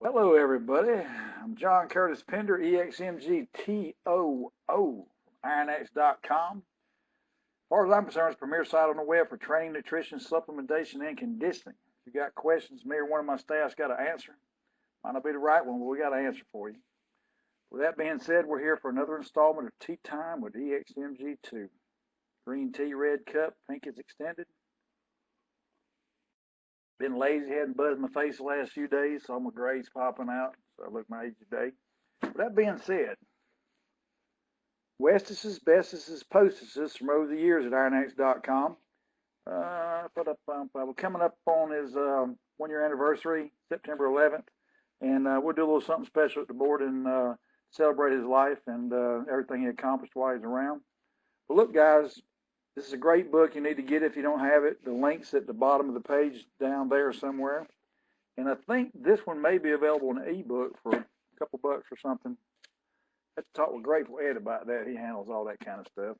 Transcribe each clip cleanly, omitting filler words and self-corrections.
Hello, everybody. I'm John Curtis Pender, EXMGTOO, IronX.com. As far as I'm concerned, it's the premier site on the web for training, nutrition, supplementation, and conditioning. If you got questions, me or one of my staff's got to answer. Might not be the right one, but we got an answer for you. With that being said, we're here for another installment of Tea Time with EXMG2. Green tea, red cup, pink is extended. Been lazy, hadn't buzzed my face the last few days, so my grades popping out, so I look my age today. With that being said, Westis's, bestesses, postesses from over the years at IronX.com. We're coming up on his 1-year anniversary, September 11th, and we'll do a little something special at the board and celebrate his life and everything he accomplished while he's around. But look, guys, this is a great book. You need to get it if you don't have it. The link's at the bottom of the page down there somewhere. And I think this one may be available in an ebook for a couple bucks or something. I have to talk with Grateful Ed about that. He handles all that kind of stuff.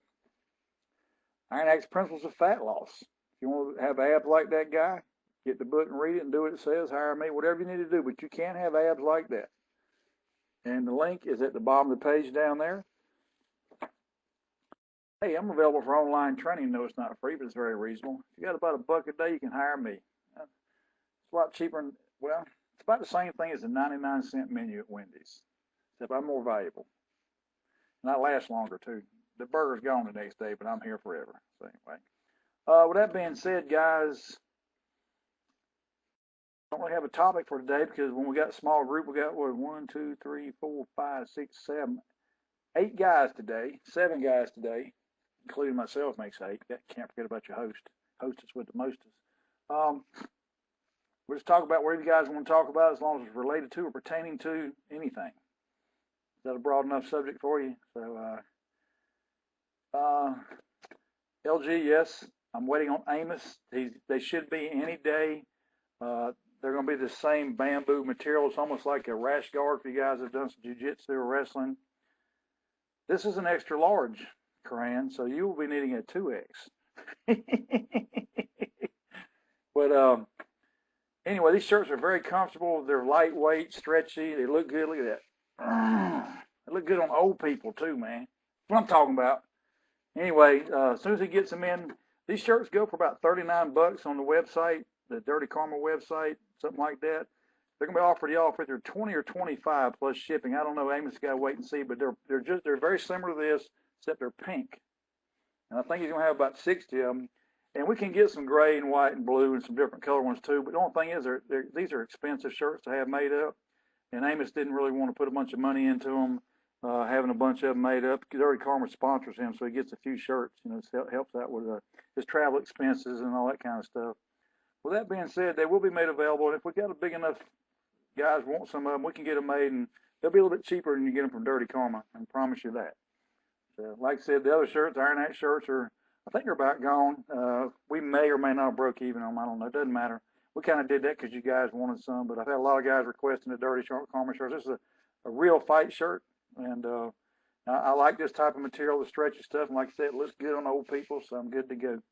Iron X Principles of Fat Loss. If you want to have abs like that guy, get the book and read it and do what it says. Hire me, whatever you need to do. But you can't have abs like that. And the link is at the bottom of the page down there. Hey, I'm available for online training. No, it's not free, but it's very reasonable. If you got about $1 a day, you can hire me. It's a lot cheaper. Well, it's about the same thing as a 99-cent menu at Wendy's, except I'm more valuable. And I last longer, too. The burger's gone the next day, but I'm here forever. So anyway, with that being said, guys, I don't really have a topic for today because when we got a small group, we got, 1, 2, 3, 4, 5, 6, 7, 8 guys today, 7 guys today, including myself makes 8. Can't forget about your hostess with the mostest. We'll just talk about whatever you guys want to talk about as long as it's related to or pertaining to anything. Is that a broad enough subject for you? So, LG, yes, I'm waiting on Amos. They should be any day. They're going to be the same bamboo material. It's almost like a rash guard for you guys that have done some jiu-jitsu or wrestling. This is an extra large, Karan, so you will be needing a 2X. But anyway, these shirts are very comfortable. They're lightweight, stretchy. They look good. Look at that. They look good on old people, too, man. That's what I'm talking about. Anyway, as soon as he gets them in, these shirts go for about 39 bucks on the website, the Dirty Karma website, something like that. They're going to be offered to y'all for either 20 or 25 plus shipping. I don't know. Amos got to wait and see, but they're very similar to this, except they're pink. And I think he's going to have about 60 of them. And we can get some gray and white and blue and some different color ones too. But the only thing is, these are expensive shirts to have made up. And Amos didn't really want to put a bunch of money into them, having a bunch of them made up. Dirty Karma sponsors him, so he gets a few shirts. You know, it helps out with his travel expenses and all that kind of stuff. With that being said, they will be made available. And if we got a big enough guys want some of them, we can get them made, and they'll be a little bit cheaper than you get them from Dirty Karma. I can promise you that. So, like I said, the other shirts, Iron Axe shirts, I think they're about gone. We may or may not have broke even on them. I don't know. It doesn't matter. We kind of did that because you guys wanted some, but I've had a lot of guys requesting the Dirty Karma shirts. This is a real fight shirt, and I like this type of material, the stretchy stuff. And like I said, it looks good on old people, so I'm good to go.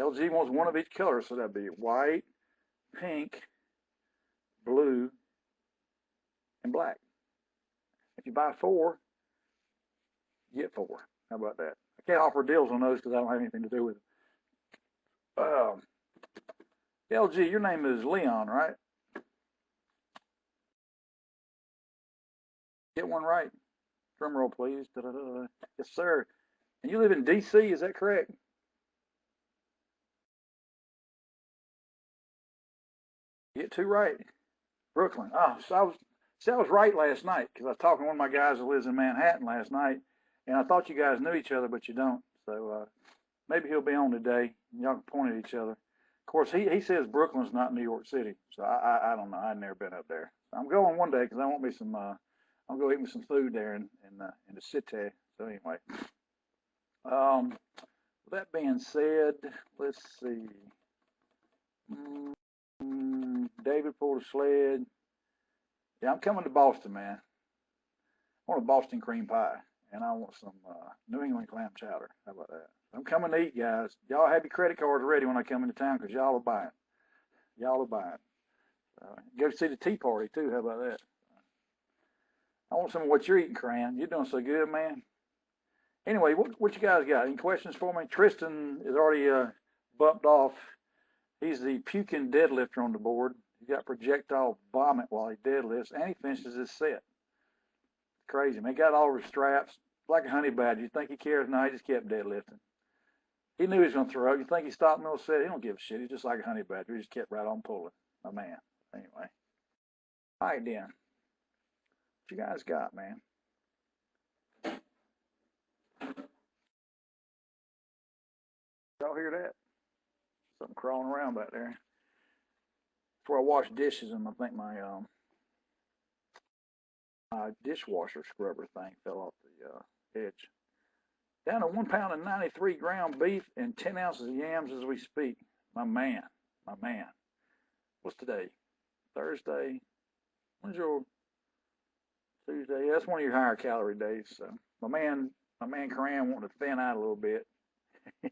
LG wants one of each color, so that'd be white, pink, blue, and black. If you buy 4, you get 4. How about that? I can't offer deals on those because I don't have anything to do with it. LG, your name is Leon, right? Get one right. Drum roll, please. Da-da-da-da. Yes, sir. And you live in D.C., is that correct? Get 2 right. Brooklyn. Oh, so I was right last night because I was talking to one of my guys who lives in Manhattan last night, and I thought you guys knew each other, but you don't. So maybe he'll be on today, and y'all can point at each other. Of course, he says Brooklyn's not New York City, so I don't know. I've never been up there. I'm going one day because I want me some. I'll go eat me some food there in the city. So anyway, with that being said, let's see. David pulled a sled. Yeah, I'm coming to Boston, man. I want a Boston cream pie, and I want some New England clam chowder. How about that? I'm coming to eat, guys. Y'all have your credit cards ready when I come into town because y'all are buying. Y'all are buying. Go see the Tea Party too. How about that? I want some of what you're eating, Cran. You're doing so good, man. Anyway, what you guys got? Any questions for me? Tristan is already bumped off. He's the puking deadlifter on the board. He's got projectile vomit while he deadlifts, and he finishes his set. Crazy, man. He got all his straps like a honey badger. You think he cares? No, he just kept deadlifting. He knew he was going to throw up. You think he stopped middle set? He don't give a shit. He's just like a honey badger. He just kept right on pulling. My man. Anyway. All right, then. What you guys got, man? Y'all hear that? Something crawling around back there. Before I wash dishes, and I think my dishwasher scrubber thing fell off the edge. Down to 1 pound and 93 ground beef and 10 ounces of yams as we speak. My man. What's today? Thursday. When's your Tuesday? Yeah, that's one of your higher calorie days. So my man Karan wanting to thin out a little bit.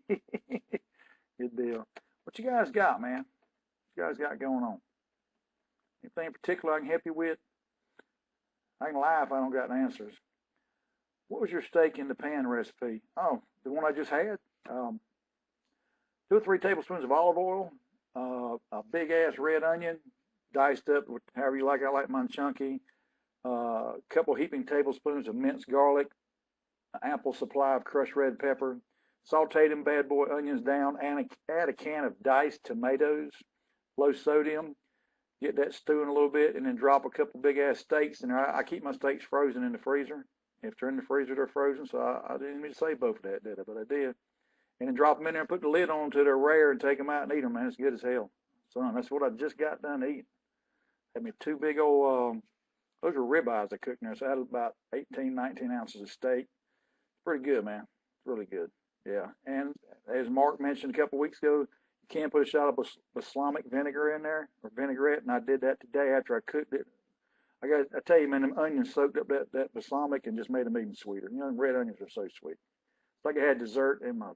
Good deal. What you guys got, man? What you guys got going on? Anything in particular I can help you with? I can lie if I don't got answers. What was your steak in the pan recipe? Oh, the one I just had. 2 or 3 tablespoons of olive oil, a big ass red onion, diced up however you like. I like mine chunky. A couple heaping tablespoons of minced garlic, an ample supply of crushed red pepper. Sauteed them bad boy onions down, and add a can of diced tomatoes, low sodium. Get that stewing a little bit, and then drop a couple big ass steaks in there. I keep my steaks frozen in the freezer. If they're in the freezer, they're frozen. So I didn't mean to say both of that, did I? But I did. And then drop them in there and put the lid on until they're rare and take them out and eat them, man. It's good as hell. Son, that's what I just got done eating. Had me 2 big old, those were ribeyes I cooked in there. So I had about 18, 19 ounces of steak. It's pretty good, man. It's really good. Yeah. And as Mark mentioned a couple of weeks ago, you can put a shot of balsamic vinegar in there, or vinaigrette, and I did that today after I cooked it. I tell you, man, them onions soaked up that balsamic and just made them even sweeter. You know, red onions are so sweet. It's like I had dessert and my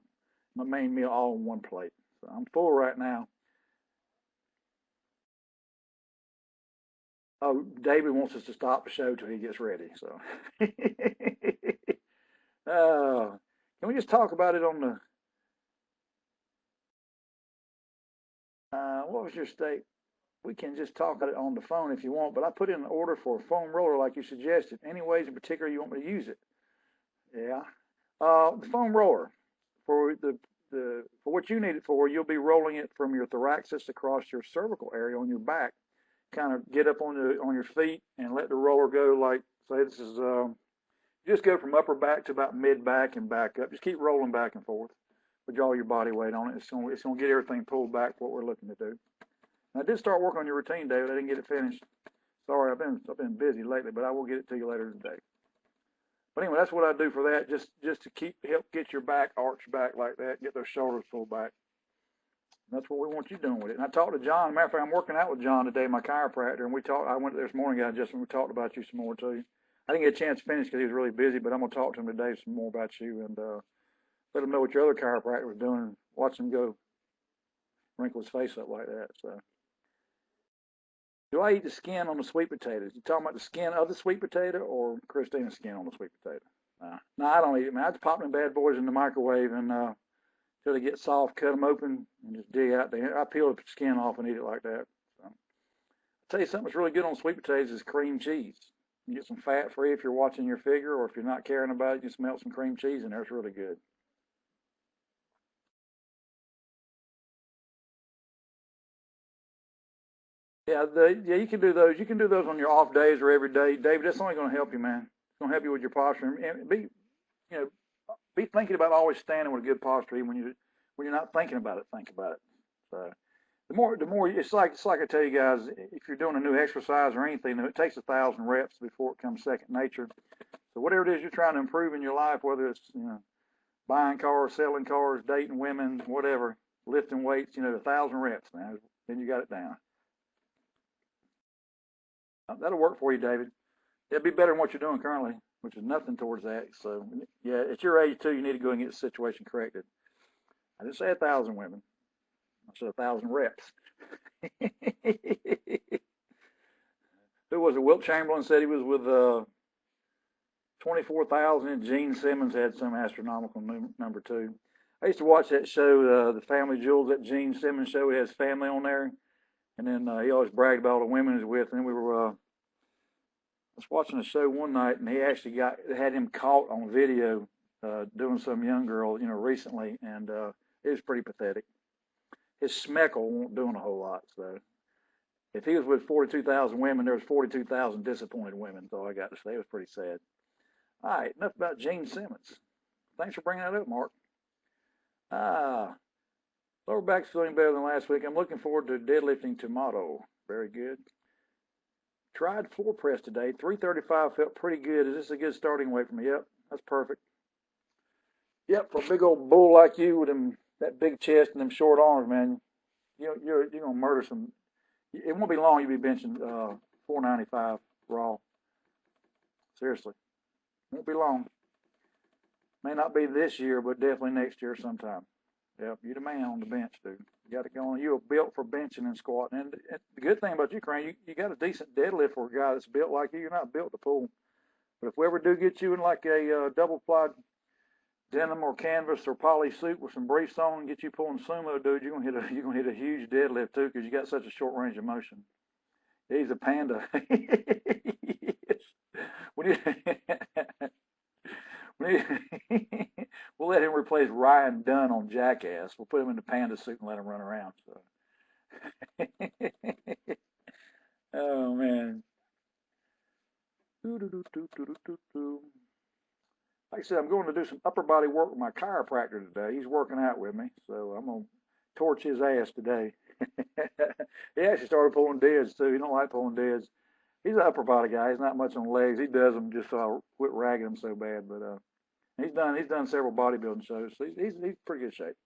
main meal all in one plate. So I'm full right now. Oh, David wants us to stop the show till he gets ready. So, can we just talk about it on the? What was your state? We can just talk about it on the phone if you want, but I put in an order for a foam roller like you suggested. Any ways in particular you want me to use it? Yeah. The foam roller for for what you need it for, you'll be rolling it from your thoraxis across your cervical area on your back. Kind of get up on your feet and let the roller go like, say this is just go from upper back to about mid back and back up. Just keep rolling back and forth with all your body weight on it. It's gonna get everything pulled back what we're looking to do. And I did start working on your routine, David. I didn't get it finished. Sorry, I've been busy lately, but I will get it to you later today. But anyway, that's what I do for that, just to help get your back arched back like that, get those shoulders pulled back. And that's what we want you doing with it. And I talked to John. Matter of fact, I'm working out with John today, my chiropractor, and I went this morning, we talked about you some more too. I didn't get a chance to finish because he was really busy, but I'm gonna talk to him today some more about you and let him know what your other chiropractor was doing and watch him go wrinkle his face up like that. So. Do I eat the skin on the sweet potatoes? You talking about the skin of the sweet potato or Christina's skin on the sweet potato? No, I don't eat it, man. I just pop them bad boys in the microwave and till they get soft, cut them open and just dig out the. I peel the skin off and eat it like that. So, I'll tell you something that's really good on sweet potatoes is cream cheese. You get some fat free if you're watching your figure, or if you're not caring about it, just melt some cream cheese in there. It's really good. Yeah, you can do those. You can do those on your off days or every day, David. That's only going to help you, man. It's going to help you with your posture and be thinking about always standing with a good posture. Even when you're not thinking about it, think about it. So the more it's like I tell you guys, if you're doing a new exercise or anything, it takes 1,000 reps before it comes second nature. So whatever it is you're trying to improve in your life, whether it's buying cars, selling cars, dating women, whatever, lifting weights, 1,000 reps, man. Then you got it down. That'll work for you, David. It'll be better than what you're doing currently, which is nothing towards that. So, yeah, at your age, too, you need to go and get the situation corrected. I didn't say 1,000 women. I said 1,000 reps. was it? Wilt Chamberlain said he was with 24,000, and Gene Simmons had some astronomical number too. I used to watch that show, The Family Jewels, that Gene Simmons show. He has family on there, and then he always bragged about all the women he's with. And then we were I was watching a show one night, and he actually had him caught on video doing some young girl, recently, and it was pretty pathetic. His smeckle won't doing a whole lot. So if he was with 42,000 women, there was 42,000 disappointed women. That's all I got to say. It was pretty sad. All right, enough about Gene Simmons. Thanks for bringing that up, Mark. Lower back's feeling better than last week. I'm looking forward to deadlifting tomorrow. Very good. Tried floor press today. 335 felt pretty good. Is this a good starting weight for me? Yep, that's perfect. Yep, for a big old bull like you with that big chest and them short arms, man, you're gonna murder some. It won't be long. You'll be benching 495 raw. Seriously, won't be long. May not be this year, but definitely next year sometime. Yep, you're the man on the bench, dude. You got to go on. You're built for benching and squatting. And the good thing about you, Crane, you got a decent deadlift for a guy that's built like you. You're not built to pull. But if we ever do get you in like a double-plied denim or canvas or poly suit with some briefs on and get you pulling sumo, dude, you're gonna hit a huge deadlift too, because you got such a short range of motion. He's a panda. We'll let him replace Ryan Dunn on Jackass. We'll put him in the panda suit and let him run around. So. Oh man. Like I said, I'm going to do some upper body work with my chiropractor today. He's working out with me, so I'm going to torch his ass today. He actually started pulling deads, too. He don't like pulling deads. He's an upper body guy. He's not much on legs. He does them just so I quit ragging him so bad. But he's done several bodybuilding shows, so he's pretty good shape.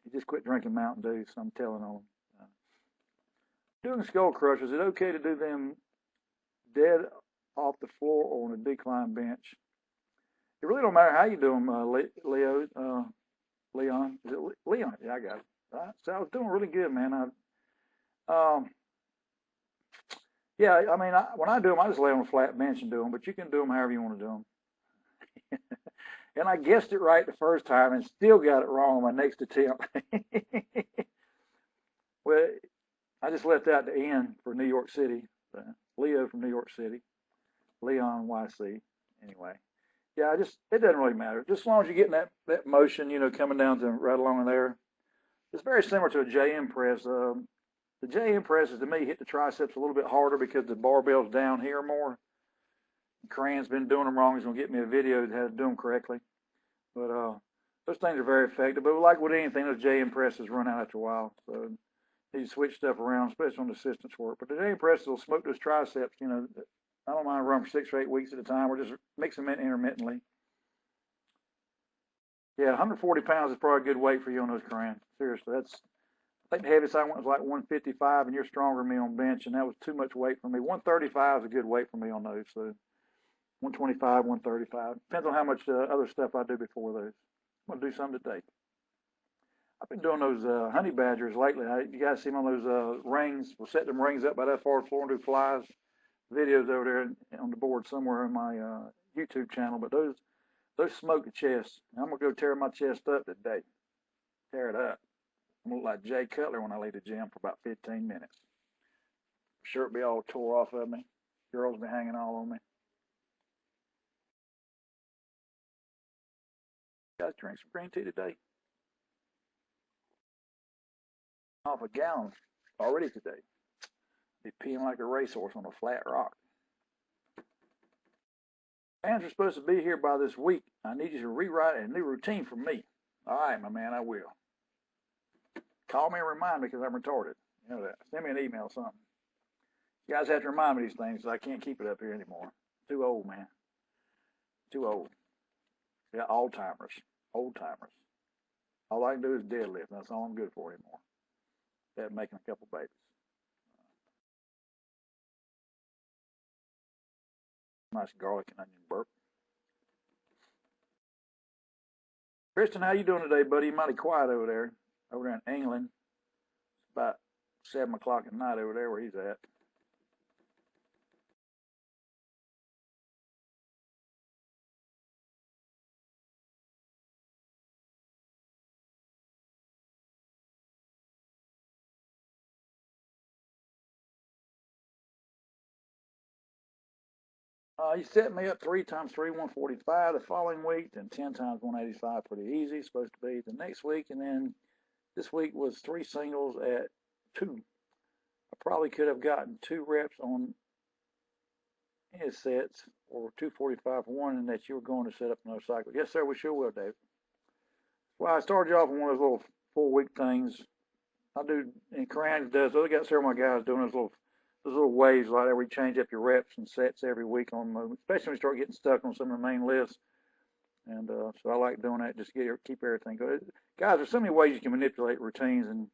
He just quit drinking Mountain Dew, so I'm telling on him. Doing skull crushers, is it okay to do them dead off the floor or on a decline bench? It really don't matter how you do them, Leon. Is it Leon? Yeah, I got it. So I was doing really good, man. Yeah, I mean, when I do them, I just lay on a flat bench and do them, but you can do them however you want to do them. And I guessed it right the first time and still got it wrong on my next attempt. Well, I just left out the N for New York City. Leo from New York City. Leon YC. Anyway. Yeah, it doesn't really matter. Just as long as you're getting that motion, coming down to right along there. It's very similar to a JM press. The JM presses, to me, hit the triceps a little bit harder because the barbell's down here more. Crane's been doing them wrong. He's going to get me a video how to do them correctly. But those things are very effective. But like with anything, those JM presses run out after a while. So you switch stuff around, especially on the assistance work. But the JM presses will smoke those triceps, I don't mind running for 6 or 8 weeks at a time. We're just mixing them in intermittently. Yeah, 140 pounds is probably a good weight for you on those, Corinne. Seriously, I think the heaviest I went was like 155, and you're stronger than me on bench, and that was too much weight for me. 135 is a good weight for me on those. So 125, 135. Depends on how much other stuff I do before those. I'm going to do some today. I've been doing those honey badgers lately. You guys see them on those rings. We'll set them rings up by that far floor and do flies. Videos over there on the board somewhere in my YouTube channel, but those smoke the chest. I'm gonna go tear my chest up today. Tear it up. I'm gonna look like Jay Cutler when I leave the gym for about 15 minutes. Shirt be all tore off of me. Girls be hanging all on me. You guys drink some green tea today? Off a gallon already today. Be peeing like a racehorse on a flat rock. Fans are supposed to be here by this week. I need you to rewrite a new routine for me. All right, my man, I will. Call me and remind me because I'm retarded. You know that. Send me an email or something. You guys have to remind me these things because I can't keep it up here anymore. Too old, man. Too old. Yeah, Alzheimer's. Old timers. All I can do is deadlift. That's all I'm good for anymore. That making a couple babies. Nice garlic and onion burp. Kristen, how you doing today, buddy? You're mighty quiet over there in England. It's about 7 o'clock at night over there where he's at. You set me up 3 times 3, 145 the following week, then 10 times 185, pretty easy, supposed to be the next week, and then this week was 3 singles at 2. I probably could have gotten 2 reps on his sets, or 245 for one, and that you were going to set up another cycle. Yes, sir, we sure will, David. Well, I started you off on one of those little 4-week things. I do, and Coran does. I got several of my guys doing those little waves like that where you change up your reps and sets every week on them, especially when you start getting stuck on some of the main lists. And so I like doing that just to keep everything going. Guys, there's so many ways you can manipulate routines, and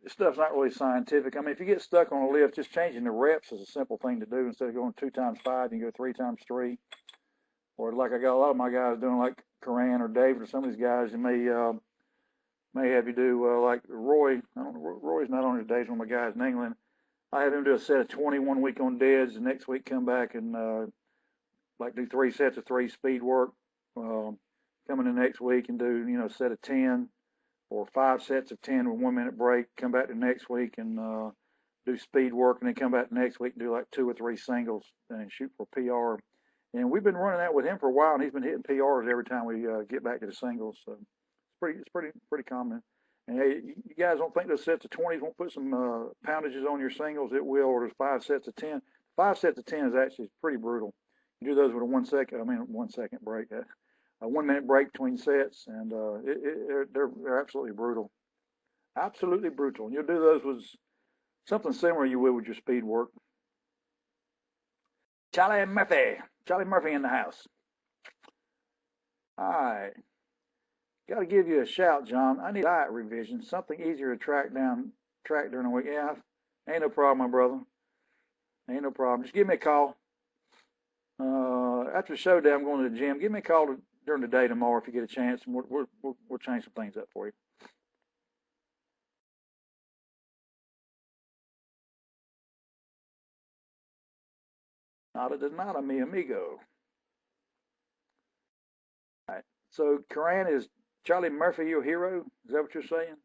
this stuff's not really scientific. I mean, if you get stuck on a lift, just changing the reps is a simple thing to do. Instead of going 2 times 5, you can go 3 times 3. Or like I got a lot of my guys doing, like Coran or David or some of these guys, you may have you do like Roy. I don't know, Roy's not on his days. One of my guys in England, I have him do a set of 21 week on deads. The next week come back and like do 3 sets of 3 speed work. Come in the next week and do a set of 10 or 5 sets of 10 with 1 minute break. Come back the next week and do speed work, and then come back the next week and do like 2 or 3 singles and shoot for PR. And we've been running that with him for a while, and he's been hitting PRs every time we get back to the singles. So it's pretty common. And hey, you guys don't think those sets of 20s won't put some poundages on your singles? It will. Or there's 5 sets of 10. 5 sets of 10 is actually pretty brutal. You do those with a 1 second break, a 1 minute break between sets, and they're absolutely brutal. Absolutely brutal. And you'll do those with something similar you will with your speed work. Charlie Murphy in the house. All right. Got to give you a shout, John. I need a diet revision, something easier to track during the week. Yeah, ain't no problem, my brother. Ain't no problem. Just give me a call. After the show day, I'm going to the gym. Give me a call during the day tomorrow if you get a chance, and we'll change some things up for you. Nada de nada, mi amigo. All right. So, Coran, is Charlie Murphy your hero? Is that what you're saying?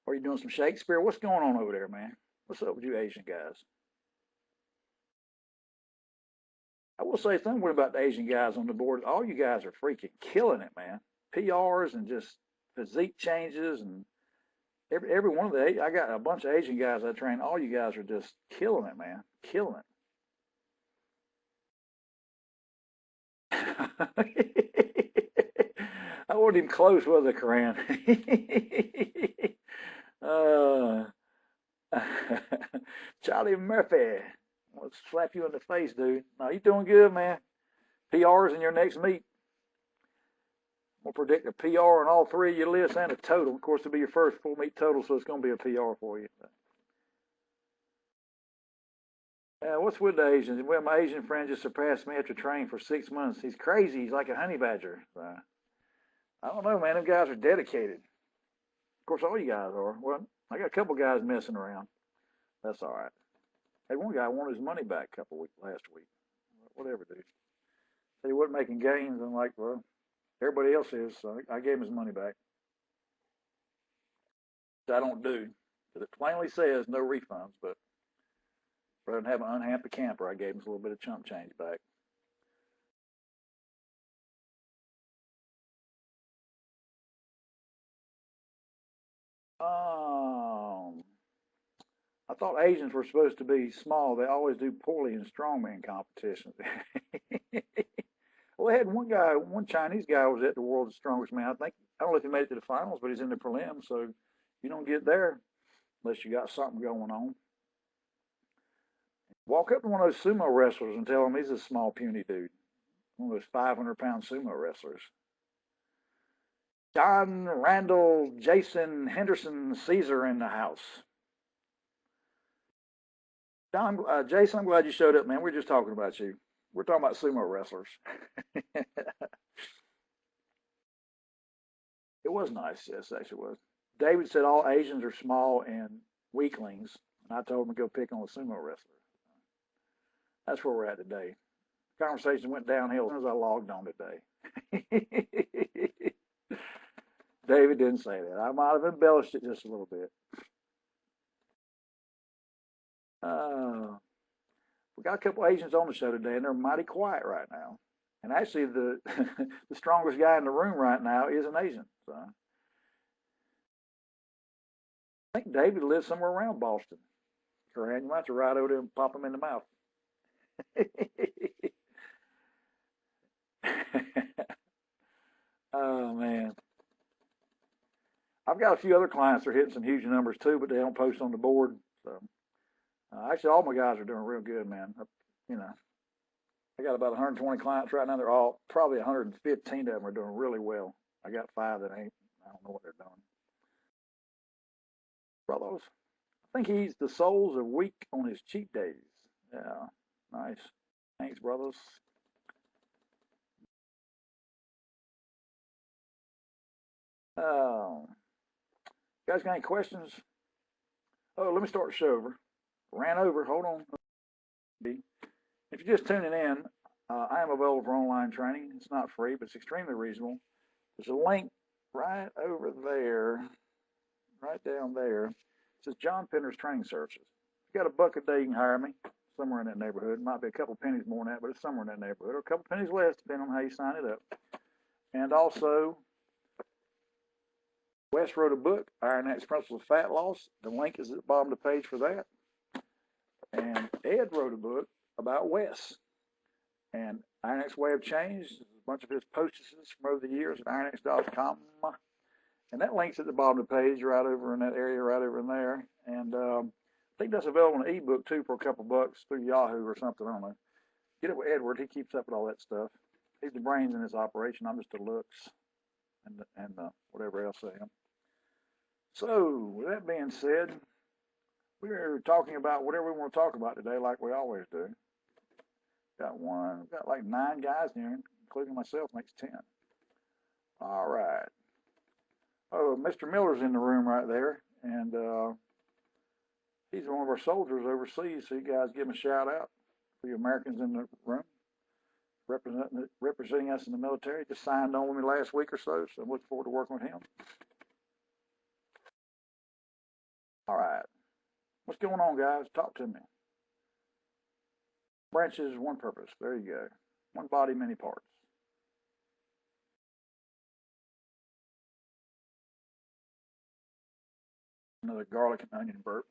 Or are you doing some Shakespeare? What's going on over there, man? What's up with you Asian guys? I will say something about the Asian guys on the board. All you guys are freaking killing it, man. PRs and just physique changes, and every one of I got a bunch of Asian guys I train. All you guys are just killing it, man. Killing it. I wasn't even close, was it, Coran? uh, Charlie Murphy. Let's slap you in the face, dude. No, you doing good, man. PRs in your next meet. We'll predict a PR on all 3 of your lists and a total. Of course, it'll be your first full meet total, so it's going to be a PR for you. What's with the Asians? Well, my Asian friend just surpassed me after training for 6 months. He's crazy. He's like a honey badger. I don't know, man. Them guys are dedicated. Of course, all you guys are. Well, I got a couple guys messing around. That's all right. Hey, one guy wanted his money back last week. Whatever, dude. Said he wasn't making gains. I'm like, well, everybody else is, so I gave him his money back. Which I don't do, because it plainly says no refunds, but rather than have an unhappy camper, I gave him a little bit of chump change back. I thought Asians were supposed to be small. They always do poorly in strongman competitions. Well, they had one Chinese guy was at the world's strongest man. I don't know if he made it to the finals, but he's in the prelims, so you don't get there unless you got something going on. Walk up to one of those sumo wrestlers and tell him he's a small, puny dude. One of those 500-pound sumo wrestlers. John Randall, Jason Henderson, Caesar in the house. John, Jason, I'm glad you showed up, man. We're just talking about you. We're talking about sumo wrestlers. It was nice, yes, actually was. David said all Asians are small and weaklings, and I told him to go pick on a sumo wrestler. That's where we're at today. The conversation went downhill as soon as I logged on today. David didn't say that. I might have embellished it just a little bit. We got a couple Asians on the show today, and they're mighty quiet right now. And actually, the the strongest guy in the room right now is an Asian. So I think David lives somewhere around Boston. Coran, you might have to ride over there and pop him in the mouth. Oh man, I've got a few other clients that are hitting some huge numbers too, but they don't post on the board. So actually, all my guys are doing real good, man. You know, I got about 120 clients right now. They're all probably 115 of them are doing really well. I got 5 that ain't. I don't know what they're doing. Brothers, I think he's the soles are weak on his cheat days. Yeah, nice. Thanks, brothers. You guys got any questions? Oh, let me start the show over. Ran over. Hold on. If you're just tuning in, I am available for online training. It's not free, but it's extremely reasonable. There's a link right over there, right down there. It says John Pender's Training Services. If you got a buck a day, you can hire me somewhere in that neighborhood. It might be a couple pennies more than that, but it's somewhere in that neighborhood, or a couple pennies less, depending on how you sign it up. And also, Wes wrote a book, Iron X Principles of Fat Loss. The link is at the bottom of the page for that. And Ed wrote a book about Wes. And Iron X Way of Change, a bunch of his posts from over the years at ironx.com. And that link's at the bottom of the page, right over in that area, right over in there. And I think that's available in an ebook too for a couple bucks through Yahoo or something. I don't know. Get it with Edward. He keeps up with all that stuff. He's the brains in this operation. I'm just the looks and whatever else I am. So, with that being said, we're talking about whatever we want to talk about today, like we always do. Got like 9 guys here, including myself, makes 10. All right. Oh, Mr. Miller's in the room right there, and he's one of our soldiers overseas, so you guys give him a shout out for you Americans in the room, representing us in the military. Just signed on with me last week or so, so I'm looking forward to working with him. All right. What's going on, guys? Talk to me. Branches, one purpose. There you go. One body, many parts. Another garlic and onion burp.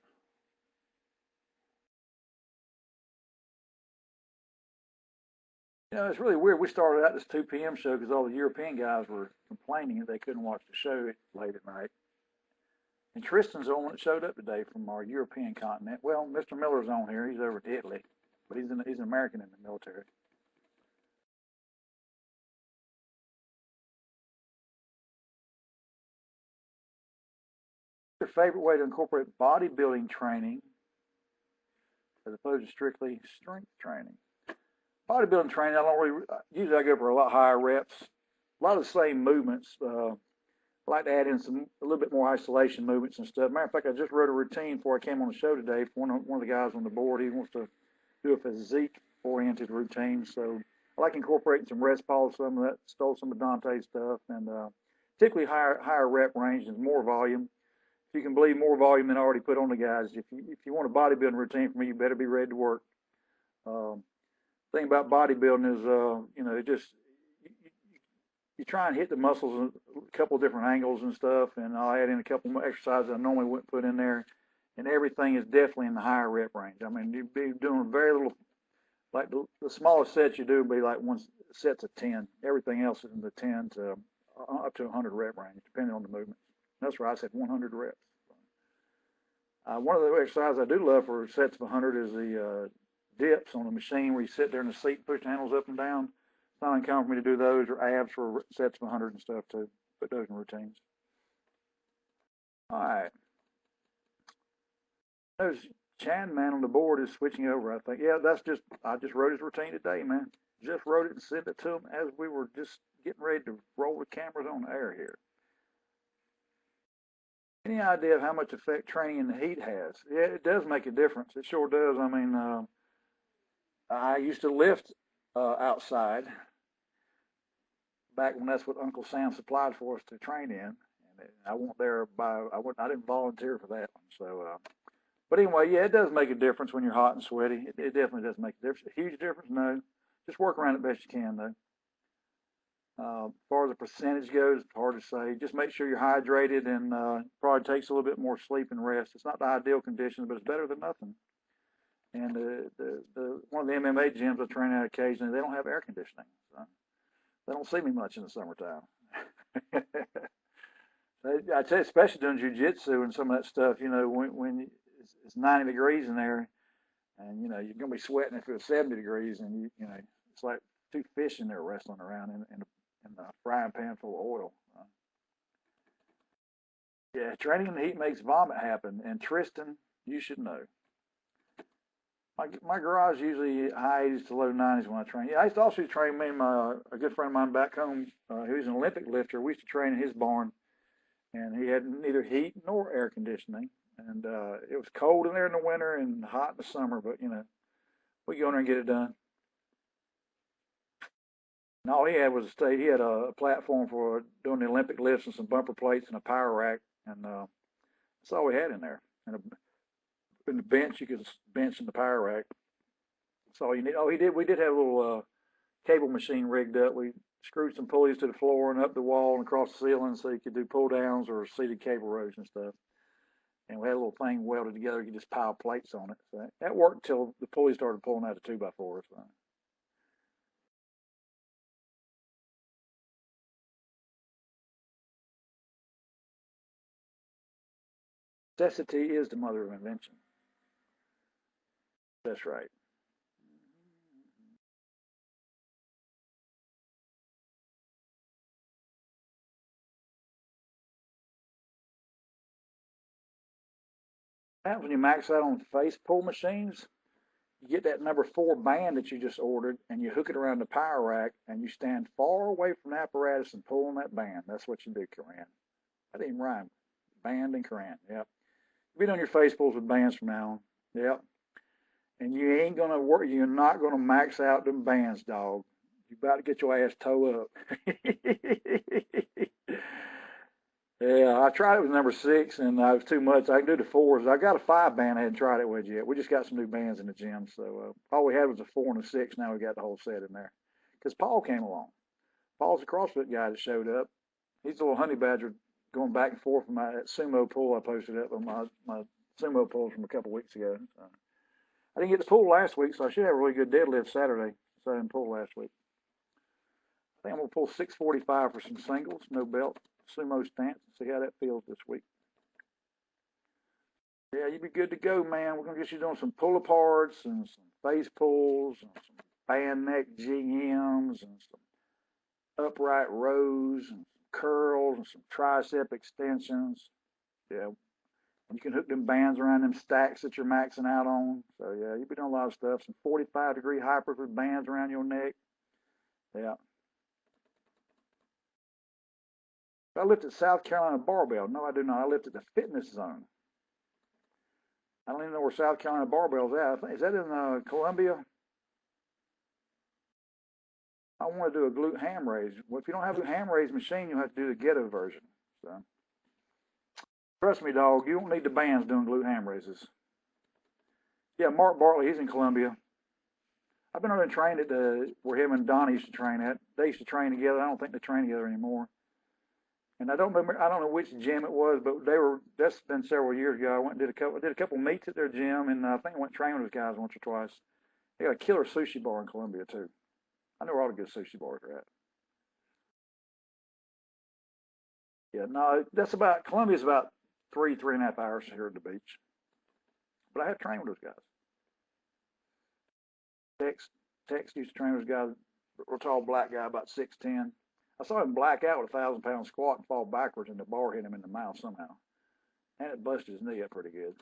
You know, it's really weird. We started out this 2 p.m. show because all the European guys were complaining that they couldn't watch the show late at night. And Tristan's the only one that showed up today from our European continent. Well, Mr. Miller's on here. He's over to Italy, but he's an American in the military. Your favorite way to incorporate bodybuilding training as opposed to strictly strength training? Bodybuilding training, usually I go for a lot higher reps, a lot of the same movements. I like to add in a little bit more isolation movements and stuff. Matter of fact, I just wrote a routine before I came on the show today for one of the guys on the board. He wants to do a physique-oriented routine, so I like incorporating some rest pause, some of that, stole some of Dante's stuff, and typically higher rep range and more volume. If you can believe more volume than I already put on the guys. If you want a bodybuilding routine from me, you better be ready to work. Thing about bodybuilding is, you know, you try and hit the muscles a couple of different angles and stuff, and I'll add in a couple more exercises I normally wouldn't put in there, and everything is definitely in the higher rep range. I mean, you'd be doing very little, like the smallest sets you do would be like sets of 10. Everything else is in the 10 to up to 100 rep range, depending on the movement. That's why I said 100 reps. One of the exercises I do love for sets of 100 is the dips on the machine where you sit there in the seat and push the handles up and down. It's not uncommon for me to do those, or abs for sets of 100 and stuff too. Put those in routines. All right. There's Chan Man on the board is switching over, I think. Yeah, I just wrote his routine today, man. Just wrote it and sent it to him as we were just getting ready to roll the cameras on the air here. Any idea of how much effect training in the heat has? Yeah, it does make a difference. It sure does. I mean, I used to lift outside back when that's what Uncle Sam supplied for us to train in. And I didn't volunteer for that one. So, But anyway, yeah, it does make a difference when you're hot and sweaty. It definitely does make a difference. A huge difference? No. Just work around it best you can, though. As far as the percentage goes, it's hard to say. Just make sure you're hydrated, and probably takes a little bit more sleep and rest. It's not the ideal conditions, but it's better than nothing. And one of the MMA gyms I train at occasionally, they don't have air conditioning. So they don't see me much in the summertime. I tell you, especially doing jujitsu and some of that stuff, when it's 90 degrees in there, and you're gonna be sweating if it was 70 degrees, and it's like two fish in there wrestling around in a frying pan full of oil. Yeah, training in the heat makes vomit happen, and Tristan, you should know. My garage usually high 80s to low 90s when I train. Yeah, I used to also train me and a good friend of mine back home. He was an Olympic lifter. We used to train in his barn, and he had neither heat nor air conditioning. And it was cold in there in the winter and hot in the summer, but we go in there and get it done. And all he had was he had a platform for doing the Olympic lifts and some bumper plates and a power rack, and that's all we had in there. And in the bench, you could bench in the power rack. That's all you need. Oh, we did have a little cable machine rigged up. We screwed some pulleys to the floor and up the wall and across the ceiling so you could do pull downs or seated cable rows and stuff. And we had a little thing welded together. You could just pile plates on it. So that worked until the pulley started pulling out the 2x4s. So. Necessity is the mother of invention. That's right. When you max out on face pull machines, you get that number 4 band that you just ordered, and you hook it around the power rack, and you stand far away from the apparatus and pull on that band. That's what you do, Corinne. That didn't rhyme. Band and Corinne. Yep. Be doing your face pulls with bands from now on. Yep. And you ain't gonna work. You're not gonna max out them bands, dog. You about to get your ass toe up. Yeah, I tried it with number 6, and I was too much. I can do the 4s. I got a 5 band. I hadn't tried it with yet. We just got some new bands in the gym, so all we had was a 4 and a 6. Now we got the whole set in there. Because Paul came along. Paul's a CrossFit guy that showed up. He's a little honey badger going back and forth from that sumo pull I posted up on my sumo pulls from a couple weeks ago. So I didn't get to pull last week, so I should have a really good deadlift Saturday. So I didn't pull last week. I think I'm going to pull 645 for some singles, no belt, sumo stance, and see how that feels this week. Yeah, you'd be good to go, man. We're going to get you doing some pull aparts and some face pulls and some band neck GMs and some upright rows and some curls and some tricep extensions. Yeah. And you can hook them bands around them stacks that you're maxing out on. So, yeah, you'll be doing a lot of stuff. Some 45-degree hypers with bands around your neck. Yeah. I lifted South Carolina barbell. No, I do not. I lifted the fitness zone. I don't even know where South Carolina barbell's at. Is that in Columbia? I want to do a glute ham raise. Well, if you don't have a ham raise machine, you'll have to do the ghetto version. So, trust me, dog, you don't need the bands doing glute ham raises. Yeah, Mark Bartley, he's in Columbia. I've been over and trained at where him and Donnie used to train at. They used to train together. I don't think they train together anymore. And I don't know which gym it was, but that's been several years ago. I went and did a couple meets at their gym, and I think I went training with those guys once or twice. They got a killer sushi bar in Columbia too. I know where all the good sushi bars are at. Yeah, no, Columbia's about 3.5 hours here at the beach. But I have trained with those guys. Tex used to train with this guy, real tall black guy, about 6'10". I saw him black out with a 1,000-pound squat and fall backwards, and the bar hit him in the mouth somehow. And it busted his knee up pretty good.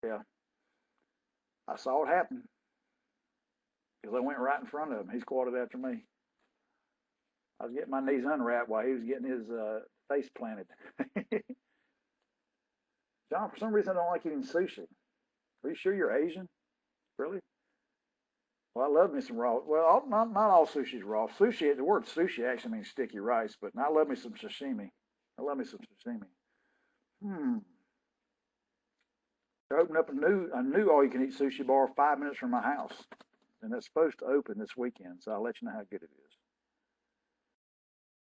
Yeah. I saw it happen because I went right in front of him. He squatted after me. I was getting my knees unwrapped while he was getting his face planted. John, for some reason, I don't like eating sushi. Are you sure you're Asian? Really? Well, I love me some raw. Well, not all sushi is raw. Sushi, the word sushi actually means sticky rice, but I love me some sashimi. I love me some sashimi. Hmm. They're opening up a new all-you-can-eat sushi bar 5 minutes from my house, and it's supposed to open this weekend. So I'll let you know how good it is.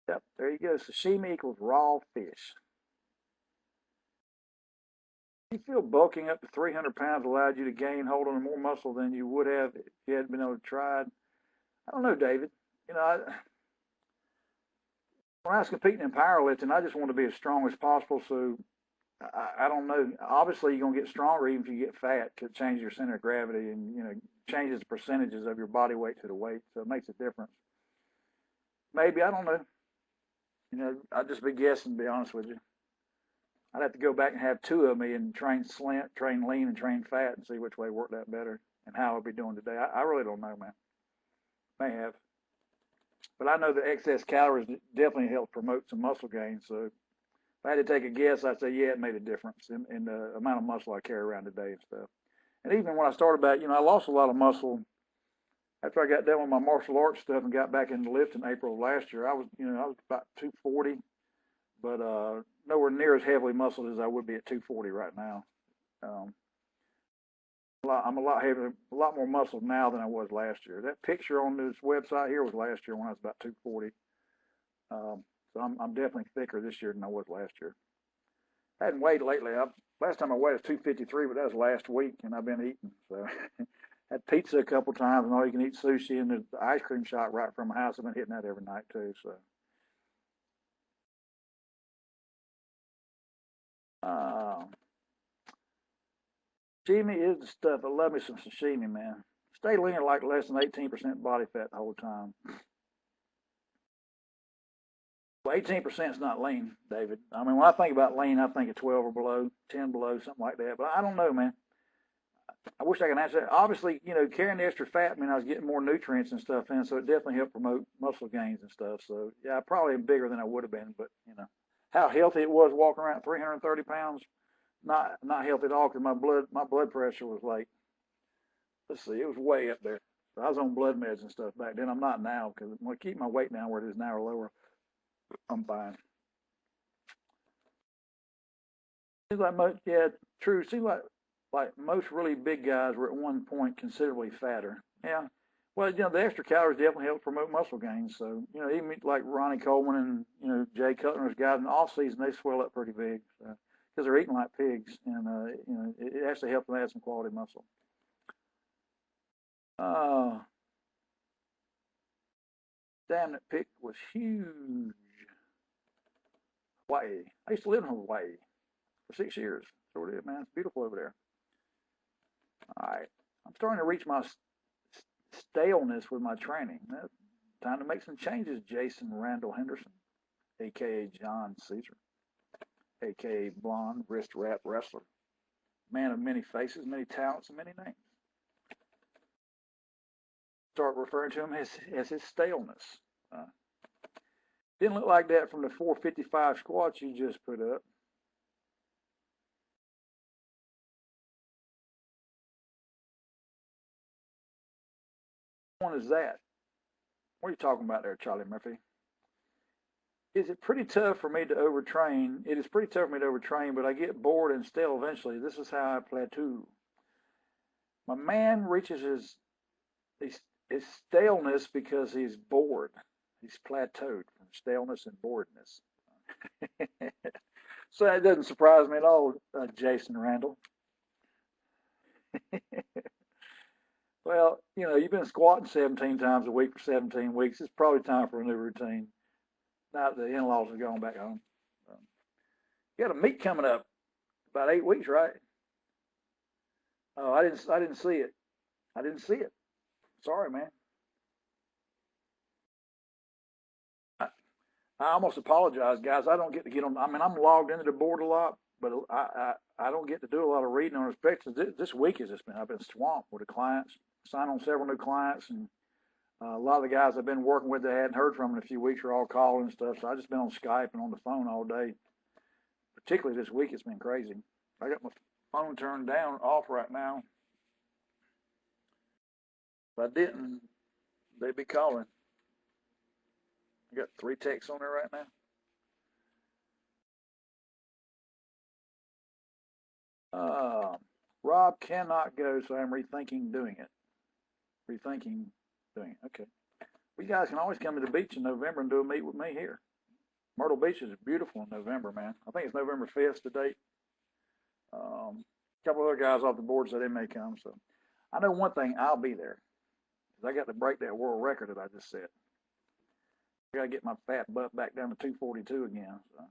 Yep, there you go. Sashimi equals raw fish. You feel bulking up to 300 pounds allowed you to gain hold on more muscle than you would have if you hadn't been able to try it? I don't know, David. You know, when I was competing in powerlifting, I just wanted to be as strong as possible. So I don't know. Obviously, you're gonna get stronger even if you get fat. Cause it changes your center of gravity and changes the percentages of your body weight to the weight, so it makes a difference. Maybe I don't know. I'd just be guessing. To be honest with you, I'd have to go back and have two of me and train slant, train lean, and train fat, and see which way worked out better and how I'll be doing today. I really don't know, man. May have, but I know the excess calories definitely help promote some muscle gain. So if I had to take a guess, I'd say yeah, it made a difference in the amount of muscle I carry around today and stuff. And even when I started back, I lost a lot of muscle after I got done with my martial arts stuff and got back into lifting April of last year. I was about 240, but nowhere near as heavily muscled as I would be at 240 right now. Um, I'm a lot heavier, a lot more muscle now than I was last year. That picture on this website here was last year when I was about 240. So I'm definitely thicker this year than I was last year. I hadn't weighed lately. Last time I weighed was 253, but that was last week, and I've been eating. So had pizza a couple times, and all you can eat sushi, and the ice cream shop right from my house. I've been hitting that every night too. So uh, sashimi is the stuff. I love me some sashimi, man. Stay lean at like less than 18% body fat the whole time. Well, 18% is not lean, David. I mean, when I think about lean, I think of 12 or below, 10 below, something like that. But I don't know, man. I wish I could answer that. Obviously, carrying the extra fat meant I was getting more nutrients and stuff in, so it definitely helped promote muscle gains and stuff. So yeah, I probably am bigger than I would have been, but how healthy it was walking around 330 pounds, not healthy at all because my blood pressure was like, let's see, it was way up there. So I was on blood meds and stuff back then. I'm not now because when I keep my weight down where it is now or lower, I'm fine. Seems like most, yeah, true. Seems like most really big guys were at one point considerably fatter. Yeah. Well, the extra calories definitely help promote muscle gains. So, even like Ronnie Coleman and Jay Cutler's guys in off season, they swell up pretty big because they're eating like pigs, and it actually helps them add some quality muscle. Uh, damn, that pic was huge. Hawaii. I used to live in Hawaii for 6 years. Sort of, man. It's beautiful over there. All right. I'm starting to reach my staleness with my training. Time to make some changes, Jason Randall Henderson, aka John Caesar, aka Blonde Wrist Wrap Wrestler, man of many faces, many talents, and many names. Start referring to him as his staleness. Uh, didn't look like that from the 455 squats you just put up. What one is that? What are you talking about there, Charlie Murphy? Is it pretty tough for me to overtrain? It is pretty tough for me to overtrain, but I get bored and stale eventually. This is how I plateau. My man reaches his staleness because he's bored. He's plateaued from staleness and boredness. So that doesn't surprise me at all, Jason Randall. Well, you've been squatting 17 times a week for 17 weeks. It's probably time for a new routine. Now that the in-laws have gone back home. Um, you got a meet coming up about 8 weeks, right? Oh, I didn't see it. I didn't see it. Sorry, man. I, I almost apologize, guys. I don't get to get on. I mean, I'm logged into the board a lot, but I don't get to do a lot of reading on inspections. This week has just been I've been swamped with the clients, signed on several new clients, and a lot of the guys I've been working with that I hadn't heard from in a few weeks are all calling and stuff. So I just been on Skype and on the phone all day. Particularly this week, it's been crazy. I got my phone turned down off right now. If I didn't, they'd be calling. I got 3 texts on there right now. Rob cannot go, so I'm rethinking doing it. Okay. Well, you guys can always come to the beach in November and do a meet with me here. Myrtle Beach is beautiful in November, man. I think it's November 5th to date. A couple other guys off the board said they may come, so I know one thing, I'll be there. Because I got to break that world record that I just set. I got to get my fat butt back down to 242 again. So.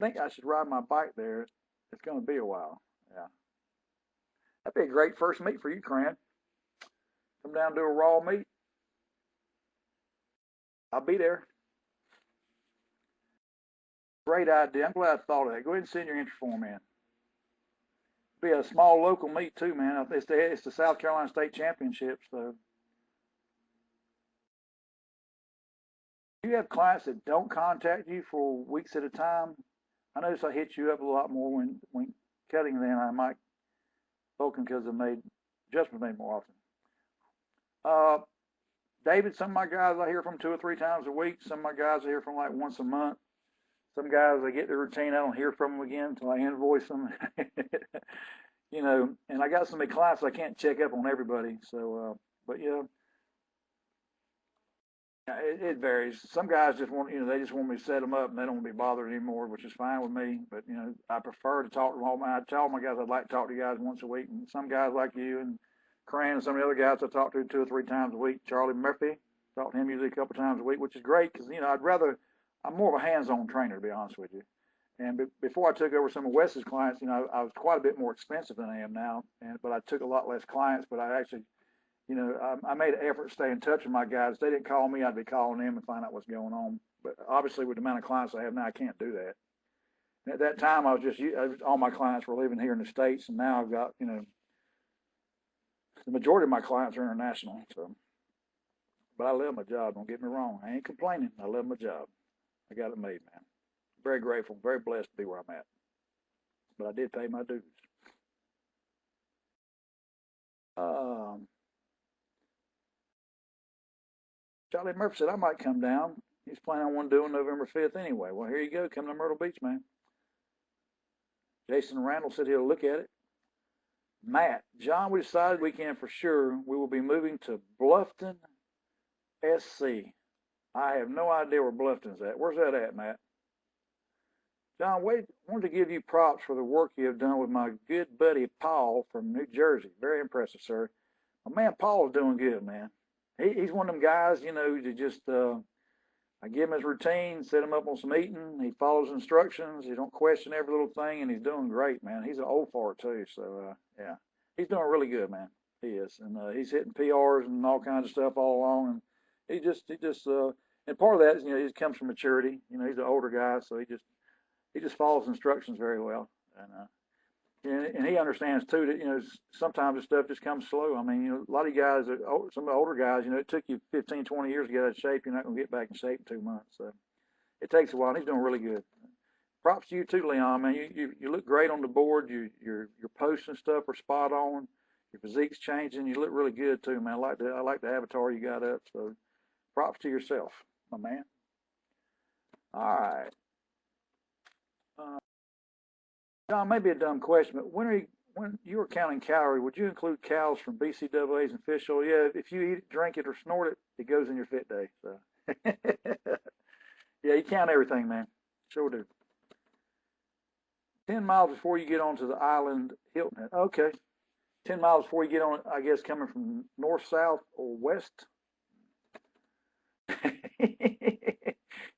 I think I should ride my bike there. It's going to be a while. Yeah. That'd be a great first meet for you, Cran. Come down and do a raw meet. I'll be there. Great idea. I'm glad I thought of that. Go ahead and send your entry form in. Be a small local meet too, man. It's the South Carolina State Championship, so. Do you have clients that don't contact you for weeks at a time? I notice I hit you up a lot more when cutting than I might spoken because adjustments made more often. David, some of my guys I hear from 2 or 3 times a week. Some of my guys I hear from like once a month. Some guys I get the routine, I don't hear from them again until I invoice them. You know, and I got so many clients I can't check up on everybody. So, but yeah. It varies. Some guys just want, they just want me to set them up and they don't want to be bothered anymore, which is fine with me. But, I prefer to talk to them all. I tell all my guys I'd like to talk to you guys once a week. And some guys like you and Cran and some of the other guys I talk to 2 or 3 times a week. Charlie Murphy, talk to him usually a couple times a week, which is great because, I'm more of a hands-on trainer, to be honest with you. And before I took over some of Wes's clients, I was quite a bit more expensive than I am now. But I took a lot less clients, but I actually, I made an effort to stay in touch with my guys. If they didn't call me, I'd be calling them and find out what's going on. But obviously, with the amount of clients I have now, I can't do that. And at that time, all my clients were living here in the States, and now I've got, the majority of my clients are international. So, but I love my job. Don't get me wrong. I ain't complaining. I love my job. I got it made, man. Very grateful, very blessed to be where I'm at. But I did pay my dues. Charlie Murphy said I might come down. He's planning on one doing November 5th anyway. Well, here you go. Come to Myrtle Beach, man. Jason Randall said he'll look at it. Matt, John, we decided we can for sure. We will be moving to Bluffton, SC. I have no idea where Bluffton's at. Where's that at, Matt? John, wanted to give you props for the work you have done with my good buddy Paul from New Jersey. Very impressive, sir. My man Paul is doing good, man. He's one of them guys, to just, I give him his routine, set him up on some eating. He follows instructions. He don't question every little thing, and he's doing great, man. He's an old fart, too. So, yeah, he's doing really good, man. He is. And he's hitting PRs and all kinds of stuff all along. And he just, and part of that is, he just comes from maturity. He's an older guy, so he just follows instructions very well. And he understands too that sometimes the stuff just comes slow. I mean, a lot of you guys, some of the older guys, it took you 15, 20 years to get out of shape. You're not going to get back in shape in 2 months. So it takes a while. And he's doing really good. Props to you too, Leon. Man, you look great on the board. Your posts and stuff are spot on. Your physique's changing. You look really good too, man. I like the avatar you got up. So props to yourself, my man. All right. John, maybe a dumb question, but when you were counting calories, would you include cows from BCAAs and fish oil? Yeah, if you eat it, drink it, or snort it, it goes in your fit day. So, yeah, you count everything, man. Sure do. 10 miles before you get onto the island Hilton. Okay. 10 miles before you get on, I guess, coming from north, south, or west.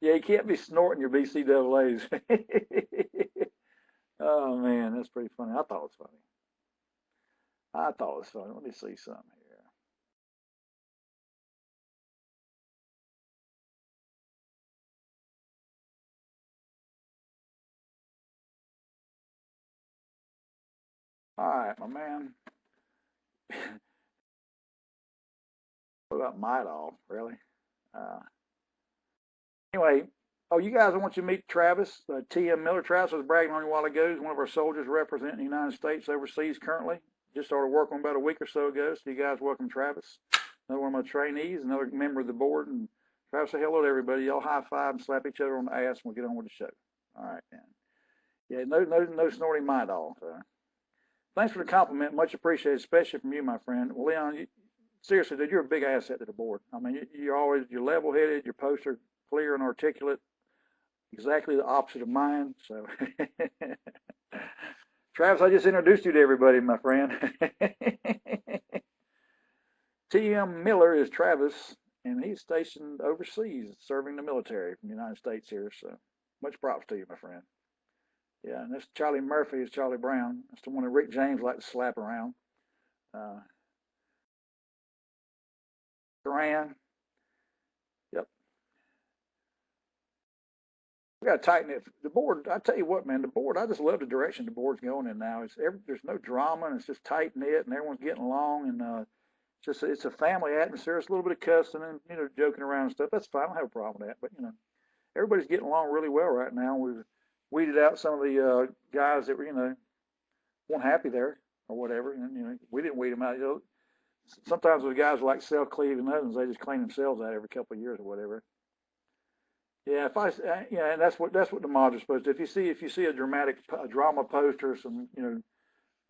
Yeah, you can't be snorting your BCAAs. Oh, man, that's pretty funny. I thought it was funny. Let me see something here. All right, my man. What about Midol? Really? Anyway, you guys, I want you to meet Travis, T.M. Miller. Travis was bragging on you a while ago. He's one of our soldiers representing the United States overseas currently. Just started working about a week or so ago. So you guys welcome Travis. Another one of my trainees, another member of the board, and Travis, say hello to everybody. Y'all high five and slap each other on the ass, and we'll get on with the show. All right, then. Yeah, no snorting my dog. So. Thanks for the compliment. Much appreciated, especially from you, my friend. Well, Leon, seriously, dude, you're a big asset to the board. I mean, you're level-headed, your posts are clear and articulate, exactly the opposite of mine. So, Travis, I just introduced you to everybody, my friend. T.M. Miller is Travis, and he's stationed overseas serving the military from the United States here. So, much props to you, my friend. Yeah, and this Charlie Murphy is Charlie Brown. That's the one that Rick James liked to slap around. Duran. Yep. We got to tighten it. The board, I tell you what, man, the board, I just love the direction the board's going in now. There's no drama, and it's just tight knit, and everyone's getting along, and it's a family atmosphere. It's a little bit of cussing and, joking around and stuff. That's fine. I don't have a problem with that. But, everybody's getting along really well right now. We've weeded out some of the guys that were, weren't happy there or whatever. And, we didn't weed them out. Sometimes those guys like self-cleaving others, they just clean themselves out every couple of years or whatever. Yeah, and that's what the mods are supposed to do. If you see a drama post or some,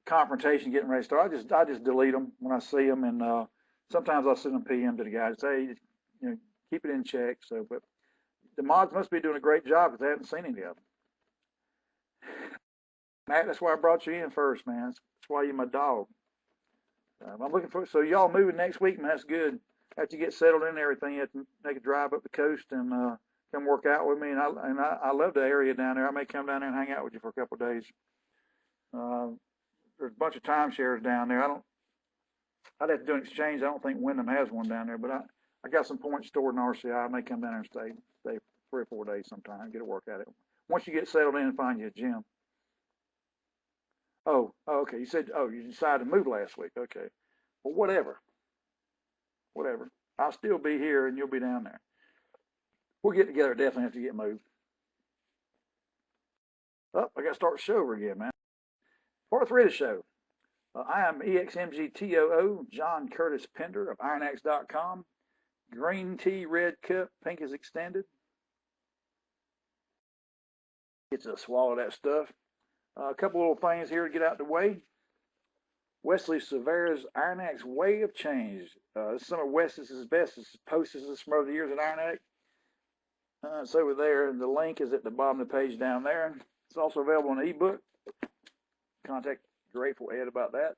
confrontation getting ready to start, I just delete them when I see them, and sometimes I'll send them PM to the guys, say, keep it in check. So, but the mods must be doing a great job because they haven't seen any of them. Matt, that's why I brought you in first, man. That's why you're my dog. I'm looking for, so y'all moving next week, man. That's good. After you get settled in and everything, you have to make a drive up the coast and come work out with me. And I love the area down there. I may come down there and hang out with you for a couple of days. There's a bunch of timeshares down there. I'd have to do an exchange. I don't think Wyndham has one down there, but I got some points stored in RCI. I may come down there and stay 3 or 4 days sometime, get a work at it. Once you get settled in and find you a gym. Oh, okay. You said, you decided to move last week. Okay. Well, whatever. I'll still be here and you'll be down there. We'll get together definitely after you get moved. Oh, I got to start the show over again, man. Part 3 of the show. I am EXMGTOO, John Curtis Pender of IronAxe.com. Green tea, red cup, pink is extended. Get to swallow that stuff. A couple little things here to get out of the way. Wesley Severa's Iron Axe Way of Change. This is some of Wesley's best posts from over the years at Iron Axe. It's over there. The link is at the bottom of the page down there. It's also available in an ebook. Contact Grateful Ed about that.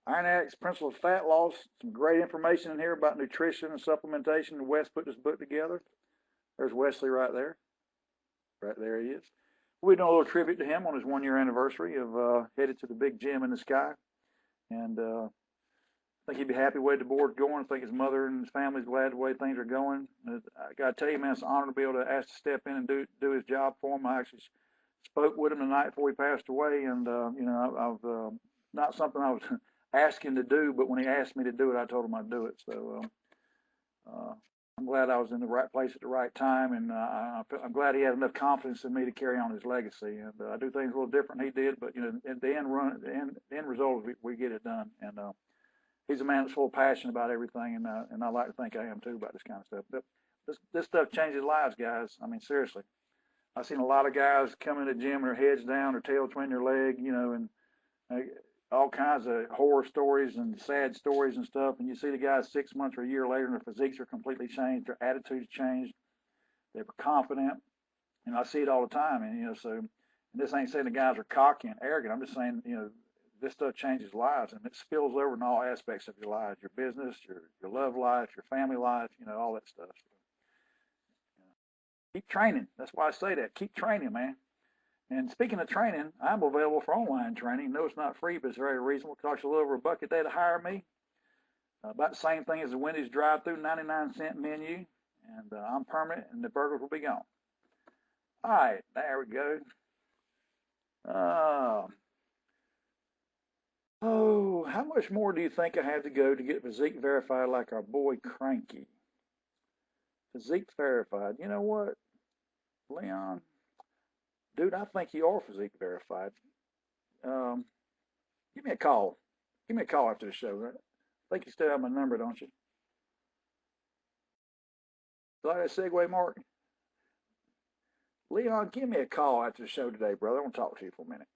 Iron Axe Principle of Fat Loss. Some great information in here about nutrition and supplementation. Wes put this book together. There's Wesley right there. Right there he is. We're doing a little tribute to him on his 1-year anniversary of headed to the big gym in the sky. And I think he'd be happy the way the board's going. I think his mother and his family's glad the way things are going. I got to tell you, man, it's an honor to be able to ask to step in and do his job for him. I actually spoke with him the night before he passed away, and I've not something I was asking to do, but when he asked me to do it, I told him I'd do it. So I'm glad I was in the right place at the right time, and I'm glad he had enough confidence in me to carry on his legacy. And I do things a little different than he did, but at the end result, we get it done. And he's a man that's full of passion about everything, and I like to think I am too about this kind of stuff. But this stuff changes lives, guys. I mean, seriously. I've seen a lot of guys come in the gym with their heads down, their tail between their leg, and all kinds of horror stories and sad stories and stuff. And you see the guys 6 months or a year later, and their physiques are completely changed, their attitudes changed, they were confident. And I see it all the time. And so this ain't saying the guys are cocky and arrogant. I'm just saying, this stuff changes lives, and it spills over in all aspects of your lives, your business, your love life, your family life, all that stuff. Keep training. That's why I say that. Keep training, man. And speaking of training, I'm available for online training. No, it's not free, but it's very reasonable. It costs you a little over $1 a day to hire me. About the same thing as the Wendy's drive-through, 99-cent menu. And I'm permanent, and the burgers will be gone. All right, there we go. How much more do you think I have to go to get physique verified like our boy Cranky? Physique verified. You know what, Leon? Dude, I think you are physique verified. Give me a call. Give me a call after the show. I think you still have my number, don't you? Like that segue, Mark? Leon, give me a call after the show today, brother. I want to talk to you for a minute.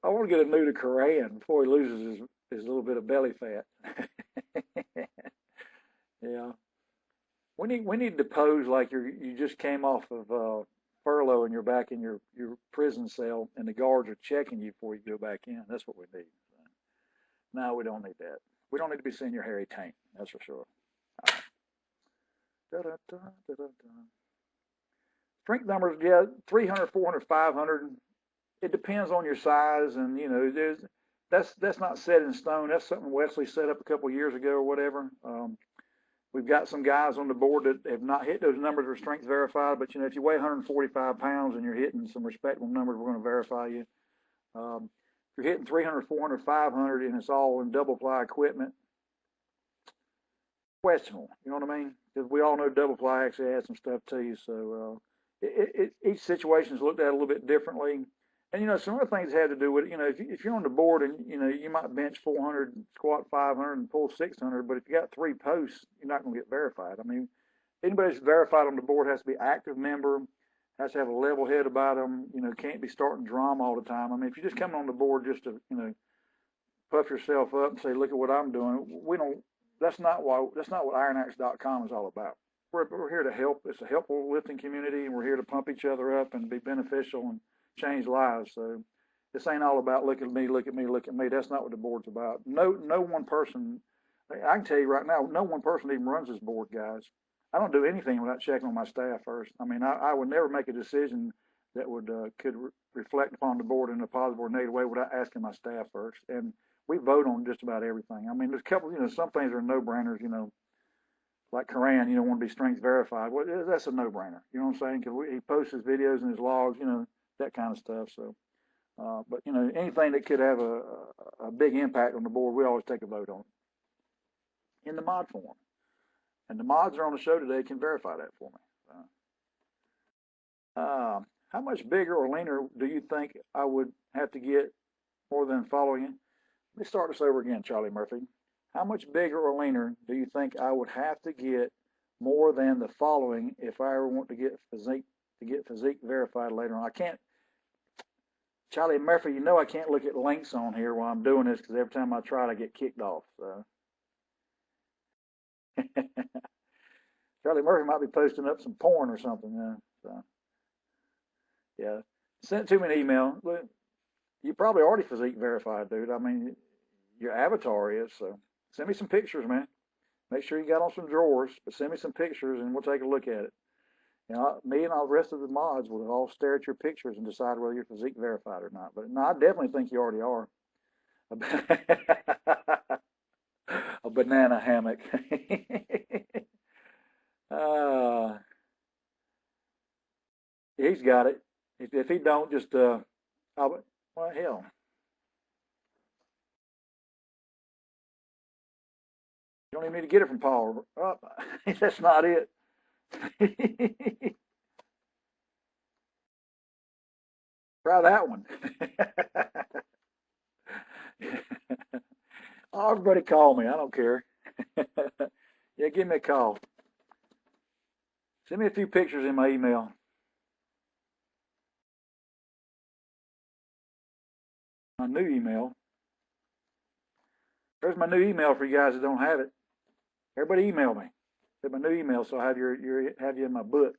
I want to get a new to Koran before he loses his little bit of belly fat. Yeah, we need to pose like you just came off of furlough and you're back in your prison cell and the guards are checking you before you go back in. That's what we need. No, we don't need that. We don't need to be seeing your hairy taint. That's for sure. Da-da-da, da-da-da. Strength numbers, yeah, 300, 400, 500. It depends on your size, and that's not set in stone. That's something Wesley set up a couple of years ago or whatever. We've got some guys on the board that have not hit those numbers or strength verified, but if you weigh 145 pounds and you're hitting some respectable numbers, we're going to verify you. If you're hitting 300, 400, 500, and it's all in double ply equipment, questionable. You know what I mean? Because we all know double ply actually adds some stuff to you. So each situation is looked at a little bit differently. And some other things have to do with it. If you're on the board and you might bench 400, squat 500, and pull 600, but if you got 3 posts, you're not going to get verified. I mean, anybody that's verified on the board has to be an active member, has to have a level head about them. Can't be starting drama all the time. I mean, if you just come on the board just to puff yourself up and say, look at what I'm doing, we don't. That's not what IronAxe.com is all about. We're here to help. It's a helpful lifting community, and we're here to pump each other up and be beneficial and change lives. So this ain't all about look at me, look at me, look at me. That's not what the board's about. No one person. I can tell you right now, no one person even runs this board, guys. I don't do anything without checking on my staff first. I mean, I would never make a decision that would could reflect upon the board in a positive or negative way without asking my staff first. And we vote on just about everything. I mean, there's a couple, some things are no-brainers, like Koran, want to be strength verified. Well, that's a no-brainer. You know what I'm saying? Because he posts his videos and his logs, that kind of stuff. So, but anything that could have a big impact on the board, we always take a vote on it in the mod form. And the mods are on the show today can verify that for me. How much bigger or leaner do you think I would have to get more than following it? Let me start this over again, Charlie Murphy. How much bigger or leaner do you think I would have to get more than the following if I ever want to get physique verified later on? I can't, Charlie Murphy, I can't look at links on here while I'm doing this because every time I try it, I get kicked off. So. Charlie Murphy might be posting up some porn or something. So. Yeah. Send it to me an email. Look, you probably already physique verified, dude. I mean, your avatar is. So send me some pictures, man. Make sure you got on some drawers, but send me some pictures and we'll take a look at it. Me and all the rest of the mods will all stare at your pictures and decide whether you're physique verified or not. But no, I definitely think you already are. A banana hammock. He's got it. If he don't, just well, hell. You don't even need to get it from Paul. Oh, that's not it. Try that one. Oh, everybody call me. I don't care. Yeah, give me a call. Send me a few pictures in my email. My new email. There's my new email for you guys that don't have it. Everybody email me. Get my new email so I have you in my book.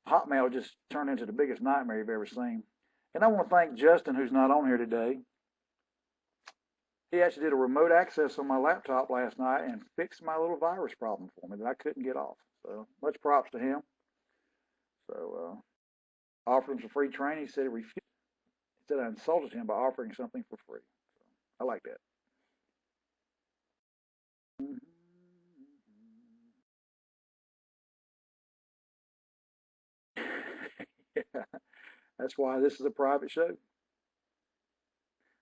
Hotmail just turned into the biggest nightmare you've ever seen. And I want to thank Justin, who's not on here today. He actually did a remote access on my laptop last night and fixed my little virus problem for me that I couldn't get off. So much props to him. So offered him some free training. He said he refused. He said I insulted him by offering something for free. So I like that. Yeah, that's why this is a private show.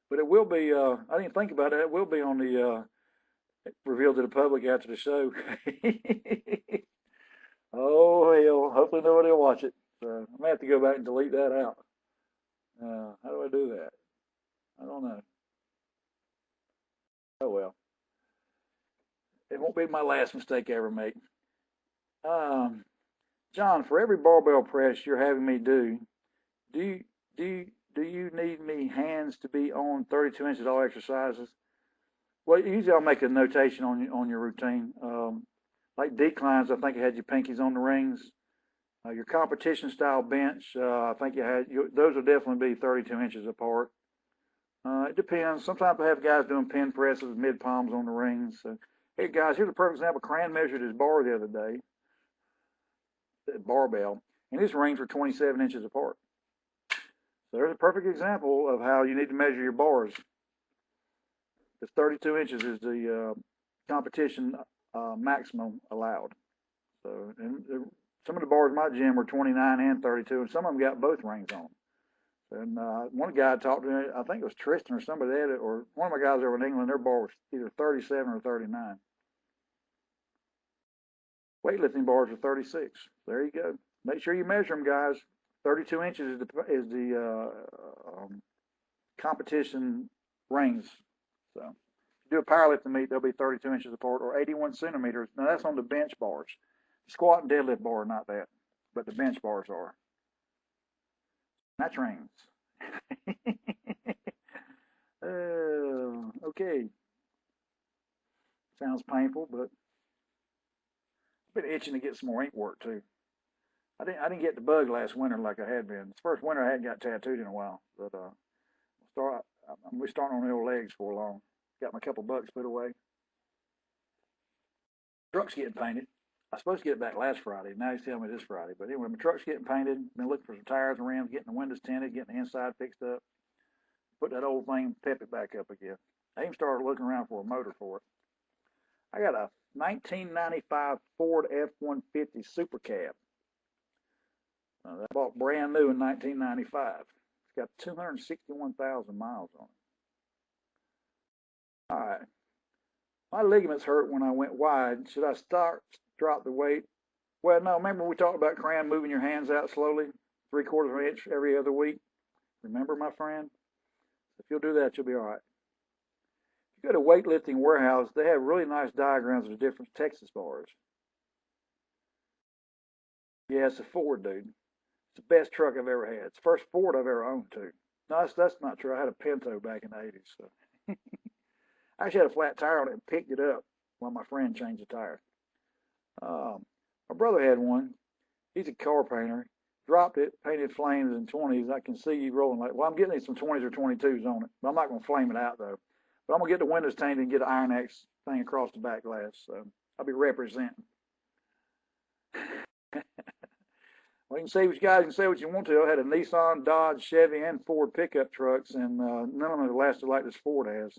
But it will be. I didn't think about it. It will be on the revealed to the public after the show. Oh hell! Hopefully nobody will watch it. So I'm gonna have to go back and delete that out. How do I do that? I don't know. be my last mistake I ever make. John, for every barbell press you're having me do, do you, do you, do you need me hands to be on 32 inches all exercises? Well, usually I'll make a notation on your routine. Like declines, I think you had your pinkies on the rings. Your competition style bench, I think those will definitely be 32 inches apart. It depends. Sometimes I have guys doing pin presses with mid palms on the rings. Hey guys, here's a perfect example. Cran measured his bar the other day, the barbell, and his rings were 27 inches apart. So there's a perfect example of how you need to measure your bars. Because 32 inches is the competition maximum allowed. So, and some of the bars in my gym were 29 and 32, and some of them got both rings on. And one guy talked to me, I think it was Tristan or somebody had it, or one of my guys over in England, their bar was either 37 or 39. Weightlifting bars are 36. There you go. Make sure you measure them, guys. 32 inches is the competition rings. So if you do a powerlifting meet, they'll be 32 inches apart, or 81 centimeters. Now that's on the bench bars. The squat and deadlift bar are not that, but the bench bars are. That's rings. Okay. Sounds painful, but I've been itching to get some more ink work too. I didn't get the bug last winter like I had been. It's the first winter I hadn't got tattooed in a while. But we're starting on the old legs for long. Got my couple bucks put away. Truck's getting painted. I was supposed to get it back last Friday. Now he's telling me this Friday. But anyway, my truck's getting painted. Been looking for some tires and rims, getting the windows tinted, getting the inside fixed up. Put that old thing, pep it back up again. I even started looking around for a motor for it. I got a 1995 Ford F-150 Super Cab. I bought brand new in 1995. It's got 261,000 miles on it. All right. My ligaments hurt when I went wide. Should I drop the weight? Well, no. Remember we talked about cram, moving your hands out slowly, 3/4 of an inch every other week? Remember, my friend? If you'll do that, you'll be all right. If you go to Weightlifting Warehouse, they have really nice diagrams of the different Texas bars. Yeah, it's a Ford, dude. It's the best truck I've ever had. It's the first Ford I've ever owned, too. No, that's not true. I had a Pinto back in the 80s. So. I actually had a flat tire on it and picked it up while my friend changed the tire. My brother had one. He's a car painter. Dropped it, painted flames in 20s. I can see you rolling like, well, I'm getting some 20s or 22s on it. But I'm not going to flame it out, though. But I'm going to get the windows tainted and get an Iron X thing across the back glass. So I'll be representing. Well, you can say what you guys can say what you want to. I had a Nissan, Dodge, Chevy, and Ford pickup trucks, and none of them have lasted like this Ford has.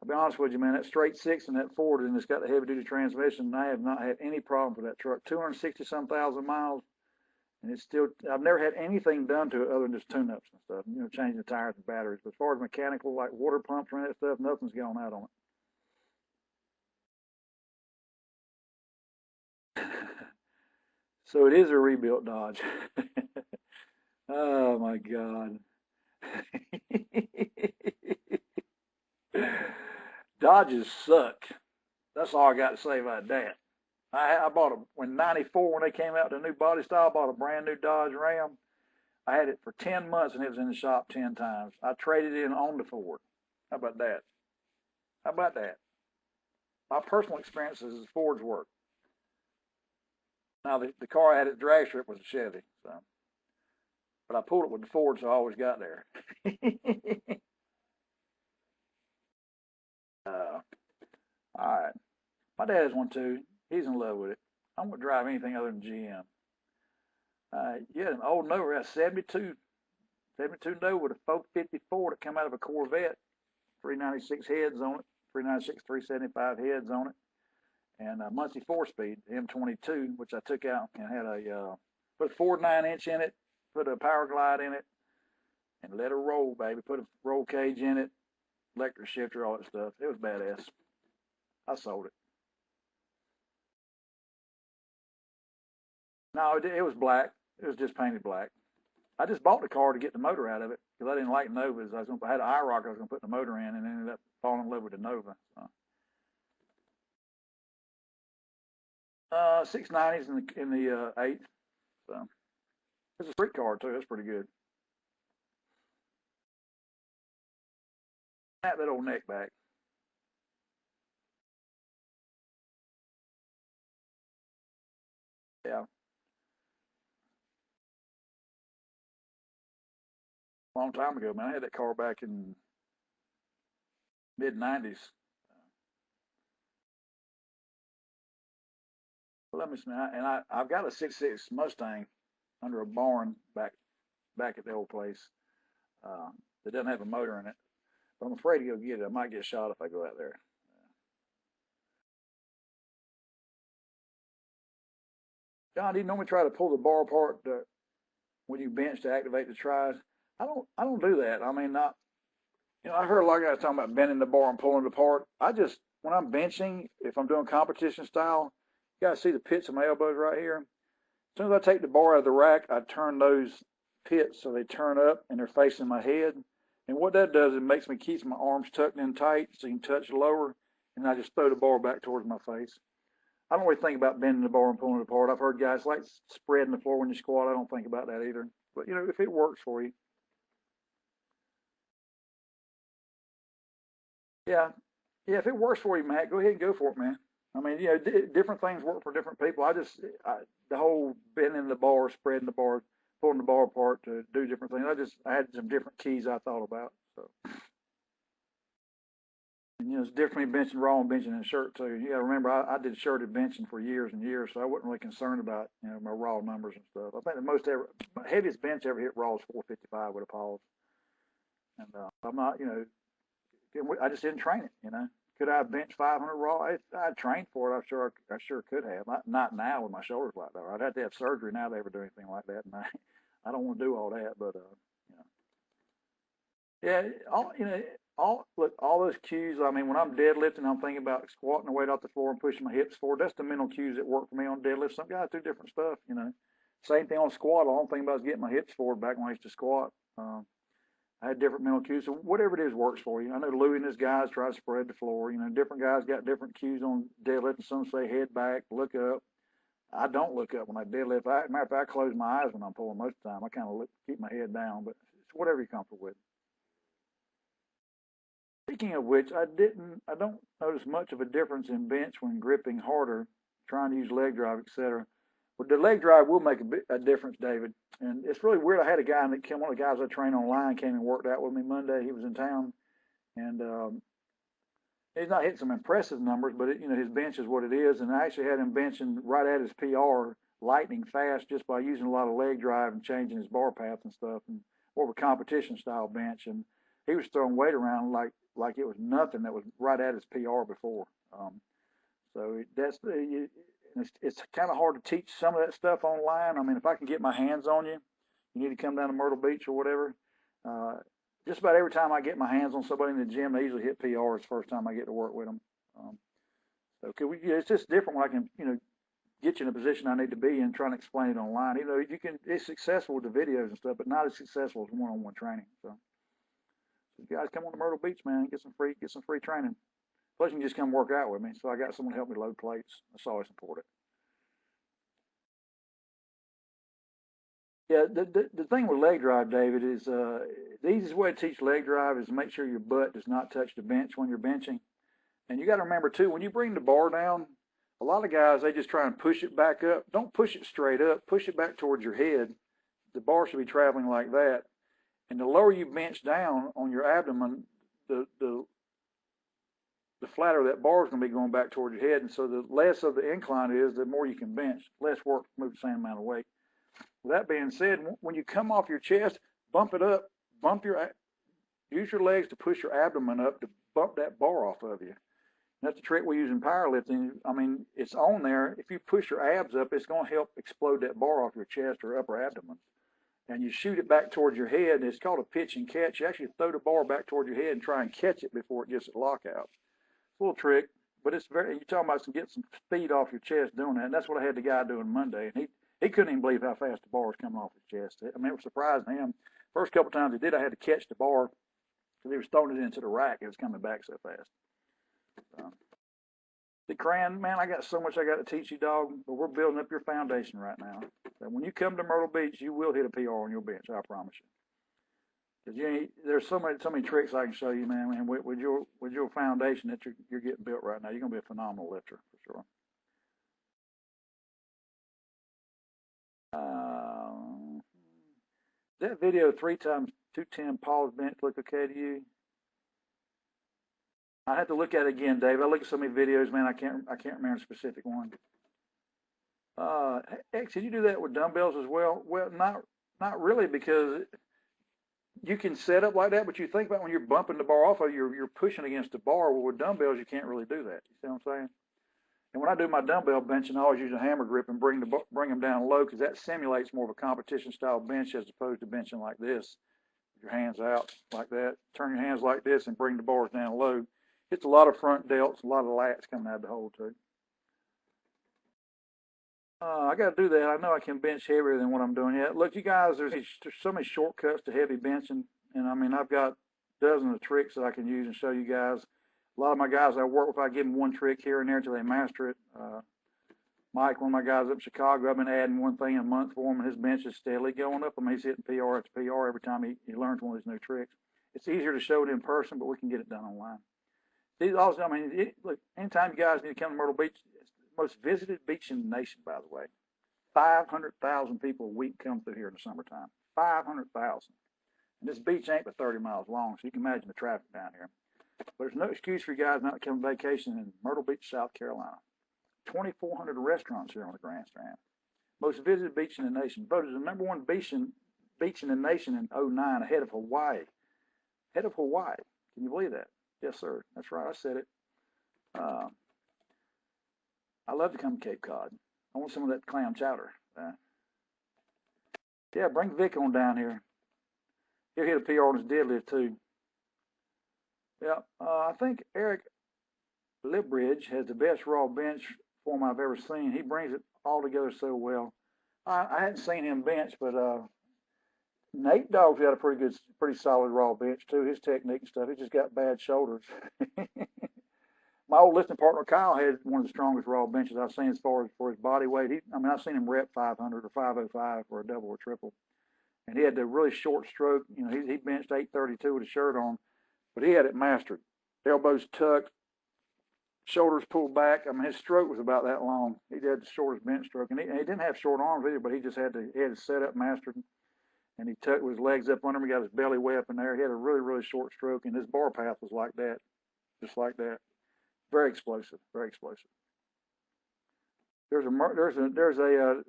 I'll be honest with you, man, that straight six and that Ford, and it's got the heavy-duty transmission, I have not had any problem with that truck. 260-some thousand miles, and it's still, I've never had anything done to it other than just tune-ups and stuff, you know, changing the tires and batteries. But as far as mechanical, like water pumps or any of that stuff, nothing's gone out on it. So it is a rebuilt Dodge. Oh, my God. Dodges suck. That's all I got to say about that. I bought when '94, when they came out with the new body style, I bought a brand new Dodge Ram. I had it for 10 months and it was in the shop 10 times. I traded it in on the Ford. How about that? How about that? My personal experiences is Ford's work. Now, the car I had at drag strip was a Chevy, so, but I pulled it with the Ford, so I always got there. All right. My dad has one too. He's in love with it. I'm going to drive anything other than GM. Yeah, an old Nova, a 72 Nova with a 454 that come out of a Corvette. 396 heads on it, 396, 375 heads on it. And a Muncie 4-speed, M22, which I took out and had put a Ford 9-inch in it, put a Power Glide in it, and let her roll, baby. Put a roll cage in it, electric shifter, all that stuff. It was badass. I sold it. No, it was black. It was just painted black. I just bought the car to get the motor out of it because I didn't like Novas. I had an IROC I was going to put the motor in and ended up falling in love with the Nova. So. 690s in the eighth. So it's a street car too. That's pretty good. That old neck back. Yeah, long time ago, man. I had that car back in mid '90s. Let me see, and I've got a '66 Mustang under a barn back at the old place. Uh, that doesn't have a motor in it, but I'm afraid to go get it. I might get shot if I go out there. John, do you normally try to pull the bar apart when you bench to activate the tries? I don't do that. I mean, not I heard a lot of guys talking about bending the bar and pulling it apart. I just when I'm benching, if I'm doing competition style, you guys see the pits of my elbows right here. As soon as I take the bar out of the rack, I turn those pits so they turn up and they're facing my head. And what that does, it makes me keep my arms tucked in tight so you can touch lower, and I just throw the bar back towards my face. I don't really think about bending the bar and pulling it apart. I've heard guys like spreading the floor when you squat. I don't think about that either. But if it works for you, yeah, yeah. If it works for you, Matt, go ahead and go for it, man. I mean, different things work for different people. The whole bending the bar, spreading the bar, pulling the bar apart to do different things. I had some different keys I thought about. So, and, it's different benching raw and benching in a shirt too. You got to remember, I did shirted benching for years and years, so I wasn't really concerned about my raw numbers and stuff. I think my heaviest bench ever hit raw was 455 with a pause, and I'm not, I just didn't train it. Could I have benched 500 raw? I trained for it. I sure could have. Not now with my shoulders like that. I'd have to have surgery now to ever do anything like that, and I don't want to do all that. But yeah, all those cues. I mean, when I'm deadlifting, I'm thinking about squatting the weight off the floor and pushing my hips forward. That's the mental cues that work for me on deadlift. Some guys do different stuff. Same thing on squat. All I'm thinking about is getting my hips forward back when I used to squat. I had different mental cues. So whatever it is works for you. I know Louie and his guys try to spread the floor. Different guys got different cues on deadlift. And some say head back, look up. I don't look up when I deadlift. Matter of fact, I close my eyes when I'm pulling most of the time. I kind of keep my head down, but it's whatever you're comfortable with. Speaking of which, I don't notice much of a difference in bench when gripping harder, trying to use leg drive, etc. But the leg drive will make a difference, David. And it's really weird. I had a guy that came, one of the guys I train online came and worked out with me Monday. He was in town, and he's not hitting some impressive numbers, but his bench is what it is. And I actually had him benching right at his PR, lightning fast, just by using a lot of leg drive and changing his bar path and stuff, and more of a competition style bench. And he was throwing weight around like it was nothing that was right at his PR before. So it's kind of hard to teach some of that stuff online. I mean, if I can get my hands on you, you need to come down to Myrtle Beach or whatever. Uh, just about every time I get my hands on somebody in the gym, they usually hit PRs the first time I get to work with them. So it's just different when I can, get you in a position I need to be in, trying to explain it online. It's successful with the videos and stuff, but not as successful as one-on-one training. So you guys come on to Myrtle Beach, man, get some free training. Plus, you can just come work out with me. So I got someone to help me load plates. That's always important. Yeah, the thing with leg drive, David, is the easiest way to teach leg drive is make sure your butt does not touch the bench when you're benching. And you got to remember too, when you bring the bar down, a lot of guys they just try and push it back up. Don't push it straight up. Push it back towards your head. The bar should be traveling like that. And the lower you bench down on your abdomen, the flatter that bar is going to be going back toward your head. And so the less of the incline it is, the more you can bench. Less work to move the same amount of weight. With that being said, when you come off your chest, bump it up. Use your legs to push your abdomen up to bump that bar off of you. And that's the trick we use in powerlifting. I mean, it's on there. If you push your abs up, it's going to help explode that bar off your chest or upper abdomen. And you shoot it back towards your head. It's called a pitch and catch. You actually throw the bar back towards your head and try and catch it before it gets at lockout. It's a little trick, but you're talking about get some speed off your chest doing that. And that's what I had the guy doing Monday. And he couldn't even believe how fast the bar was coming off his chest. I mean, it was surprising him. First couple times he did, I had to catch the bar because he was throwing it into the rack. It was coming back so fast. The Cran, man, I got so much I got to teach you, dog, but we're building up your foundation right now. And when you come to Myrtle Beach, you will hit a PR on your bench, I promise you. Because there's so many tricks I can show you, man. And with your foundation that you're getting built right now, you're gonna be a phenomenal lifter for sure. That video 3x210 pause bench look okay to you? I have to look at it again, Dave. I look at so many videos, man. I can't remember a specific one. X, did you do that with dumbbells as well? Well, not really, because you can set up like that, but you think about when you're bumping the bar off of you're pushing against the bar. Well, with dumbbells, you can't really do that. You see what I'm saying? And when I do my dumbbell benching, I always use a hammer grip and bring them down low, because that simulates more of a competition style bench as opposed to benching like this. Your hands out like that. Turn your hands like this and bring the bars down low. It's a lot of front delts, a lot of lats coming out of the hole too. I got to do that. I know I can bench heavier than what I'm doing yet. Look, you guys, there's so many shortcuts to heavy benching, and I mean, I've got dozens of tricks that I can use and show you guys. A lot of my guys I work with, I give them one trick here and there until they master it. Mike, one of my guys up in Chicago, I've been adding one thing a month for him, and his bench is steadily going up. I mean, he's hitting PR after PR every time he learns one of these new tricks. It's easier to show it in person, but we can get it done online. Also, I mean, look, anytime you guys need to come to Myrtle Beach, it's the most visited beach in the nation, by the way. 500,000 people a week come through here in the summertime. 500,000. And this beach ain't but 30 miles long, so you can imagine the traffic down here. But there's no excuse for you guys not to come vacation in Myrtle Beach, South Carolina. 2,400 restaurants here on the Grand Strand. Most visited beach in the nation. Voted the #1 beach in the nation in 2009, ahead of Hawaii. Ahead of Hawaii. Can you believe that? Yes, sir. That's right. I said it. I love to come to Cape Cod. I want some of that clam chowder. Yeah, bring Vic on down here. He'll hit a PR on his deadlift too. Yeah, I think Eric Libridge has the best raw bench form I've ever seen. He brings it all together so well. I hadn't seen him bench, but Nate Dogg's got a pretty solid raw bench too. His technique and stuff. He just got bad shoulders. My old lifting partner Kyle had one of the strongest raw benches I've seen as far as for his body weight. I've seen him rep 500 or 505 for a double or triple, and he had the really short stroke. You know, he benched 832 with a shirt on, but he had it mastered. Elbows tucked, shoulders pulled back. I mean, his stroke was about that long. He had the shortest bench stroke, and he didn't have short arms either, but he just had his setup mastered, and he tucked with his legs up under him. He got his belly way up in there. He had a really, really short stroke, and his bar path was like that, just like that. Very explosive, very explosive. There's a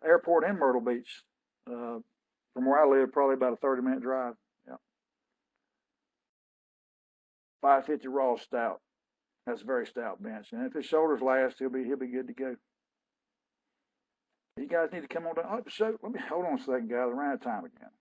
airport in Myrtle Beach, from where I live, probably about a 30-minute drive. Yeah. 550 raw stout. That's a very stout bench, and if his shoulders last, he'll be good to go. You guys need to come on down. Oh, so let me hold on a second, guys. I ran out of time again.